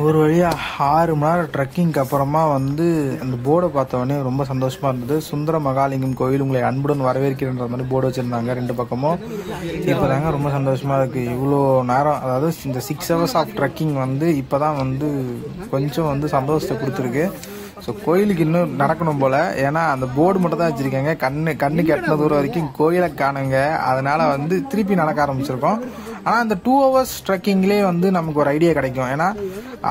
ஒரு வழியா 6 மணி நேரம் ட்ரெக்கிங்க்கு அப்புறமா வந்து அந்த போர்டை பார்த்தவொடனே ரொம்ப சந்தோஷமா இருந்தது. சுந்தர மகாலிங்கம் கோயில் உங்களை அன்புடன் வரவேற்கிறன்ற மாதிரி போர்டு வச்சிருந்தாங்க 2 பக்கமும். இப்போதாங்க ரொம்ப சந்தோஷமா இருக்கு. இவ்வளோ நேரம், அதாவது இந்த 6 hours ஆஃப் ட்ரெக்கிங் வந்து இப்போதான் வந்து கொஞ்சம் வந்து சந்தோஷத்தை கொடுத்துருக்கு. ஸோ கோயிலுக்கு இன்னும் நடக்கணும் போல, ஏன்னா அந்த போர்டு மட்டும் தான் வச்சிருக்காங்க. கண்ணு கட்டின தூரம் வரைக்கும் கோயிலை காணுங்க. அதனால வந்து திருப்பி நடக்க ஆரம்பிச்சிருக்கோம். ஆனால் அந்த 2 hours ட்ரெக்கிங்லேயே வந்து நமக்கு ஒரு ஐடியா கிடைக்கும். ஏன்னா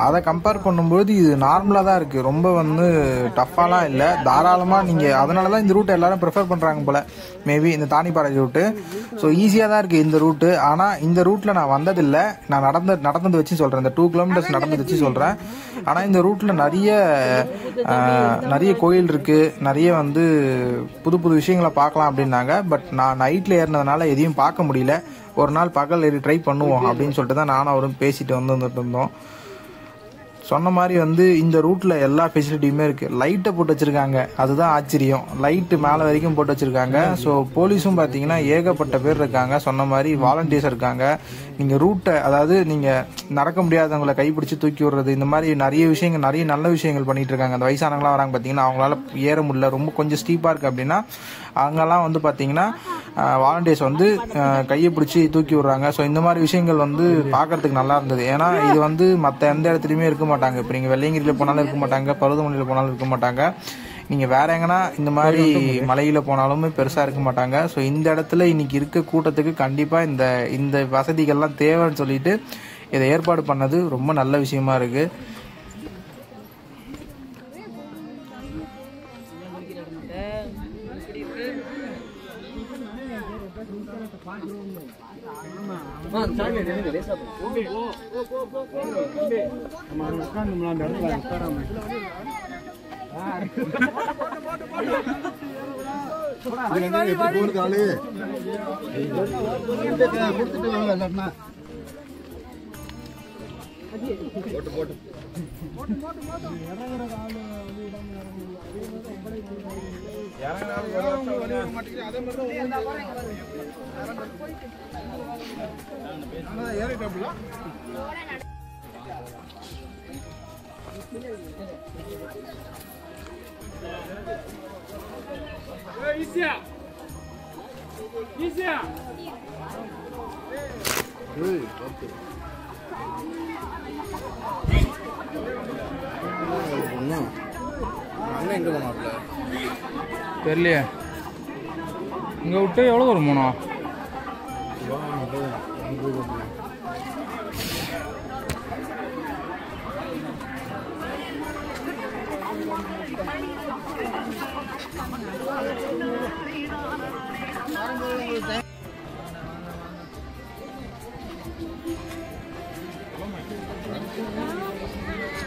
அதை கம்பேர் பண்ணும்போது இது நார்மலாக தான் இருக்குது, ரொம்ப வந்து டஃப்பாலாம் இல்லை, தாராளமாக நீங்கள். அதனால தான் இந்த ரூட்டை எல்லாரும் ப்ரிஃபர் பண்ணுறாங்க போல், மேபி இந்த தானிப்பாறை ரூட்டு. ஸோ ஈஸியாக தான் இருக்குது இந்த ரூட்டு. ஆனால் இந்த ரூட்டில் நான் வந்ததில்லை, நான் நடந்தது வச்சு சொல்கிறேன், இந்த 2 kilometers நடந்தது வச்சு சொல்கிறேன். ஆனால் இந்த ரூட்டில் நிறைய கோயில் இருக்குது, நிறைய வந்து புது விஷயங்களை பார்க்கலாம் அப்படின்னாங்க. பட் நான் நைட்டில் ஏறினதுனால எதையும் பார்க்க முடியல. ஒரு நாள் பகல் ஏறி ட்ரை பண்ணுவோம் அப்படின்னு சொல்லிட்டு தான் நானும் அவரும் பேசிட்டு வந்துட்டு இருந்தோம். சொன்ன மாதிரி வந்து இந்த ரூட்டில் எல்லா ஃபெசிலிட்டியுமே இருக்குது. லைட்டை போட்டு வச்சுருக்காங்க, அதுதான் ஆச்சரியம். லைட்டு மேலே வரைக்கும் போட்டு வச்சுருக்காங்க. ஸோ போலீஸும் பார்த்தீங்கன்னா ஏகப்பட்ட பேர் இருக்காங்க. சொன்ன மாதிரி வாலண்டியர்ஸ் இருக்காங்க. நீங்கள் ரூட்டை, அதாவது நீங்கள் நடக்க முடியாதவங்களை கைப்பிடிச்சு தூக்கி விடுறது, இந்த மாதிரி நிறைய நல்ல விஷயங்கள் பண்ணிட்டு இருக்காங்க. அந்த வயசானவங்களாம் வராங்க பார்த்தீங்கன்னா, அவங்களால ஏற முடியல, ரொம்ப கொஞ்சம் ஸ்டீப்பாக இருக்குது அப்படின்னா அங்கெல்லாம் வந்து பார்த்தீங்கன்னா வாலண்டியர்ஸ் வந்து கையை பிடிச்சி தூக்கி விடுறாங்க. ஸோ இந்த மாதிரி விஷயங்கள் வந்து பார்க்கறதுக்கு நல்லா இருந்தது. ஏன்னா இது வந்து மற்ற எந்த இடத்துலையுமே இருக்க மாட்டாங்க. இப்போ நீங்கள் வெள்ளையங்கிரியில் போனாலும் இருக்க மாட்டாங்க, பருவதமலையில் போனாலும் இருக்க மாட்டாங்க, நீங்கள் வேற எங்கன்னா இந்த மாதிரி மலையில் போனாலுமே பெருசாக இருக்க மாட்டாங்க. ஸோ இந்த இடத்துல இன்னைக்கு இருக்க கூட்டத்துக்கு கண்டிப்பாக இந்த வசதிகள்லாம் தேவைன்னு சொல்லிட்டு இதை ஏற்பாடு பண்ணது ரொம்ப நல்ல விஷயமா இருக்கு. தெரியலையே, இங்கே விட்டு எவ்வளோ தூரம் போனோம்?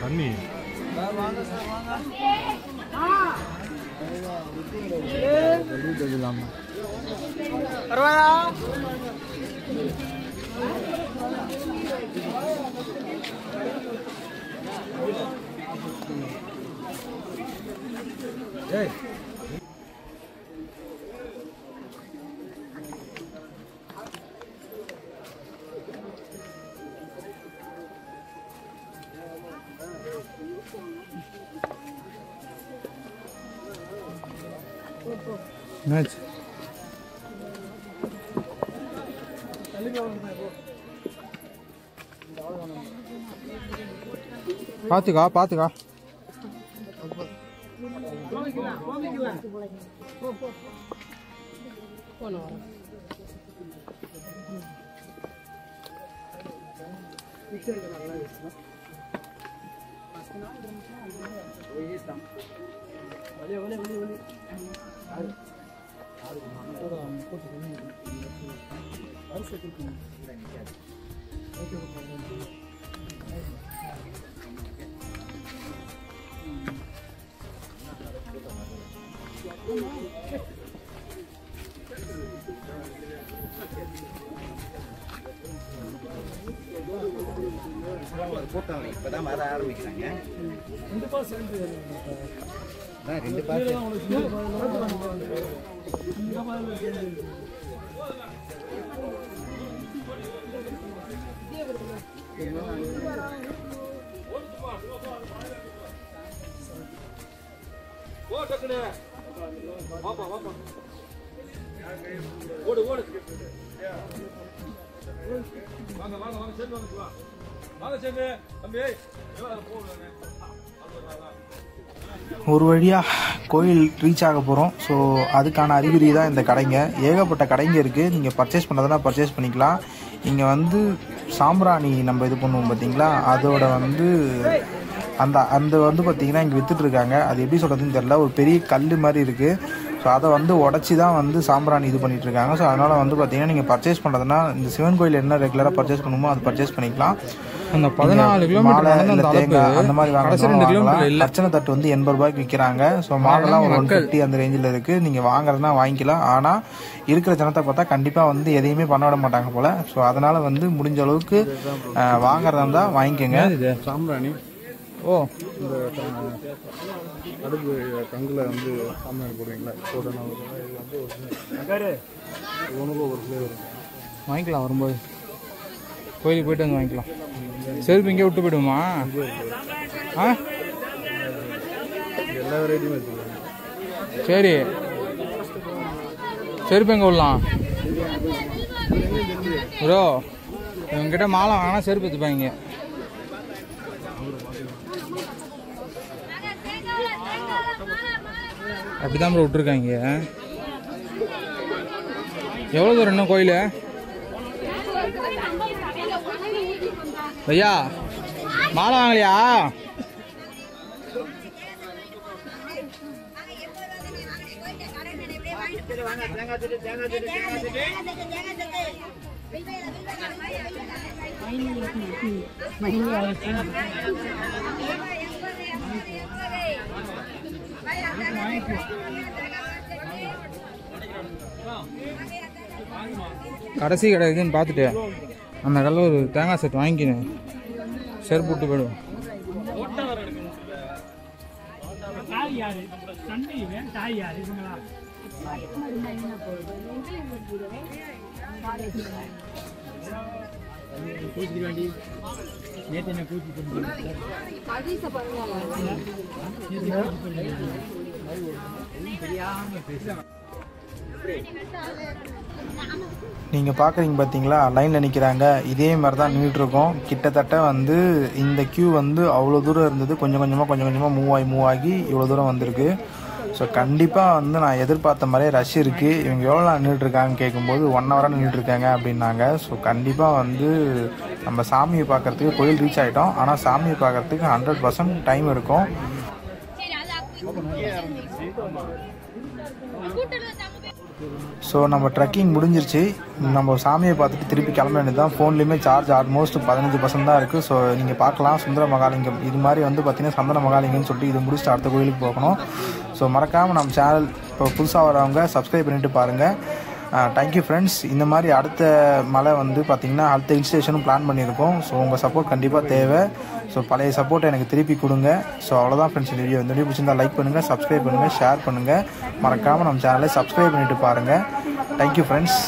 தண்ணி மேட்ச் பாத்துக்கா கூட்டம் இப்பதான் வர ஆரம்பிக்கிறாங்க. 2 பாஸ் ஓடு ஓடு வாங்க வாங்க வாங்க சேர்ந்து வாங்க வாங்க சேர்ந்து தம்பி போடுங்க ஒரு வழியாக கோயில் ரீச் ஆக போகிறோம். ஸோ அதுக்கான அறிகுறி தான் இந்த கடைங்க. ஏகப்பட்ட கடைங்க இருக்குது. நீங்கள் பர்ச்சேஸ் பண்ணுறதுனா பர்ச்சேஸ் பண்ணிக்கலாம். இங்கே வந்து சாம்பிராணி நம்ம இது பண்ணுவோம் பார்த்தீங்களா, அதோட வந்து அந்த வந்து பார்த்தீங்கன்னா இங்கே விற்றுட்ருக்காங்க. அது எப்படி சொல்கிறதுன்னு தெரியல. ஒரு பெரிய கல் மாதிரி இருக்குது. ஸோ அதை வந்து உடச்சி தான் வந்து சாம்பிராணி இது பண்ணிகிட்ருக்காங்க. ஸோ அதனால் வந்து பார்த்தீங்கன்னா நீங்கள் பர்ச்சேஸ் பண்ணுறதுனா இந்த சிவன் கோயில் என்ன ரெகுலராக பர்ச்சேஸ் பண்ணுமோ அது பர்ச்சேஸ் பண்ணிக்கலாம். அந்த 14 கிலோமீட்டர் தேங்காய் அந்த மாதிரி வாங்கலாம். அர்ச்சனை தட்டு வந்து 80 ரூபாய்க்கு விற்கிறாங்க. ஸோ மாடெல்லாம் ஒரு 150 அந்த ரேஞ்சில் இருக்குது. நீங்கள் வாங்குறதுனா வாங்கிக்கலாம். ஆனால் இருக்கிற ஜனத்தை பார்த்தா கண்டிப்பாக வந்து எதையுமே பண்ண விட மாட்டாங்க போல். ஸோ அதனால் வந்து முடிஞ்ச அளவுக்கு வாங்குறதா இருந்தால் வாங்கிக்கோங்க. சாம்பிராணி ஓ இந்த அடுப்பு கங்கில் வந்து சாம்பிராணி போடுவீங்களா, போட்டோம். இது வந்து ஒன்றுக்கு ஒரு ஃப்ளேவர் வாங்கிக்கலாம். வரும்போது கோயிலுக்கு போயிட்டு வந்து வாங்கிக்கலாம். செருப்பு இங்கே விட்டு போயிடுமா? ஆ எல்லா வெரைட்டியும் வச்சுருக்காங்க. சரி, செருப்பு எங்கே விடலாம் ப்ரோ? இவங்ககிட்ட மாலை வாங்கினா செருப்பு எடுத்துப்பாங்க. அப்படிதான் ப்ரோ விட்டுருக்காங்க. எவ்வளோ தூரம் இன்னும் கோயில் ஐயா? மாலை வாங்கலையா? கடைசி கடை இதுன்னு பார்த்துட்டு அந்த கடையில் ஒரு தேங்காய் செட் வாங்கிக்கினேன். செருப்பு விட்டு போயிடுவோம். நீங்கள் பார்க்குறீங்க பார்த்தீங்களா, லைனில் நிற்கிறாங்க. இதே மாதிரி தான் நின்றுட்டுருக்கோம். கிட்டத்தட்ட வந்து இந்த க்யூ வந்து அவ்வளோ தூரம் இருந்தது. கொஞ்சம் கொஞ்சமாக மூவ் ஆகி இவ்வளோ தூரம் வந்திருக்கு. ஸோ கண்டிப்பாக வந்து நான் எதிர்பார்த்த மாதிரியே ரஷ் இருக்குது. இவங்க எவ்வளோ நாள் நின்றுட்டுருக்காங்கன்னு கேட்கும்போது 1 ஹவராக நின்றுட்டுருக்காங்க அப்படின்னாங்க. ஸோ கண்டிப்பாக வந்து நம்ம சாமியை பார்க்குறதுக்கு கோயில் ரீச் ஆகிட்டோம். ஆனால் சாமியை பார்க்குறதுக்கு 100% டைம் இருக்கும். ஸோ நம்ம ட்ரெக்கிங் முடிஞ்சிருச்சு. நம்ம சாமியை பார்த்துட்டு திருப்பி கிளம்ப வேண்டியது தான். ஃபோன்லேயுமே சார்ஜ் ஆல்மோஸ்ட் 15% தான் இருக்குது. ஸோ நீங்கள் பார்க்கலாம் சுந்தர மகாலிங்கம். இது மாதிரி வந்து பார்த்தீங்கன்னா சந்தன மகாலிங்கம்னு சொல்லிட்டு இது முடிச்சுட்டு அடுத்த கோயிலுக்கு போகணும். ஸோ மறக்காமல் நம்ம சேனல் இப்போ புதுசாக வரவங்க சப்ஸ்கிரைப் பண்ணிவிட்டு பாருங்கள். Thank you friends. இந்த மாதிரி அடுத்த மலை வந்து பார்த்திங்கன்னா அடுத்த ஹில் ஸ்டேஷனும் பிளான் பண்ணியிருக்கோம். ஸோ உங்கள் சப்போர்ட் கண்டிப்பாக தேவை. ஸோ பழைய சப்போர்ட்டை எனக்கு திருப்பி கொடுங்க. ஸோ அவ்வளோதான் ஃப்ரெண்ட்ஸ். இந்த வீடியோ பிடிச்சிருந்தால் லைக் பண்ணுங்கள், சப்ஸ்கிரைப் பண்ணுங்கள், ஷேர் பண்ணுங்கள். மறக்காமல் நம்ம சேனலை சப்ஸ்கிரைப் பண்ணிவிட்டு பாருங்கள். Thank you friends.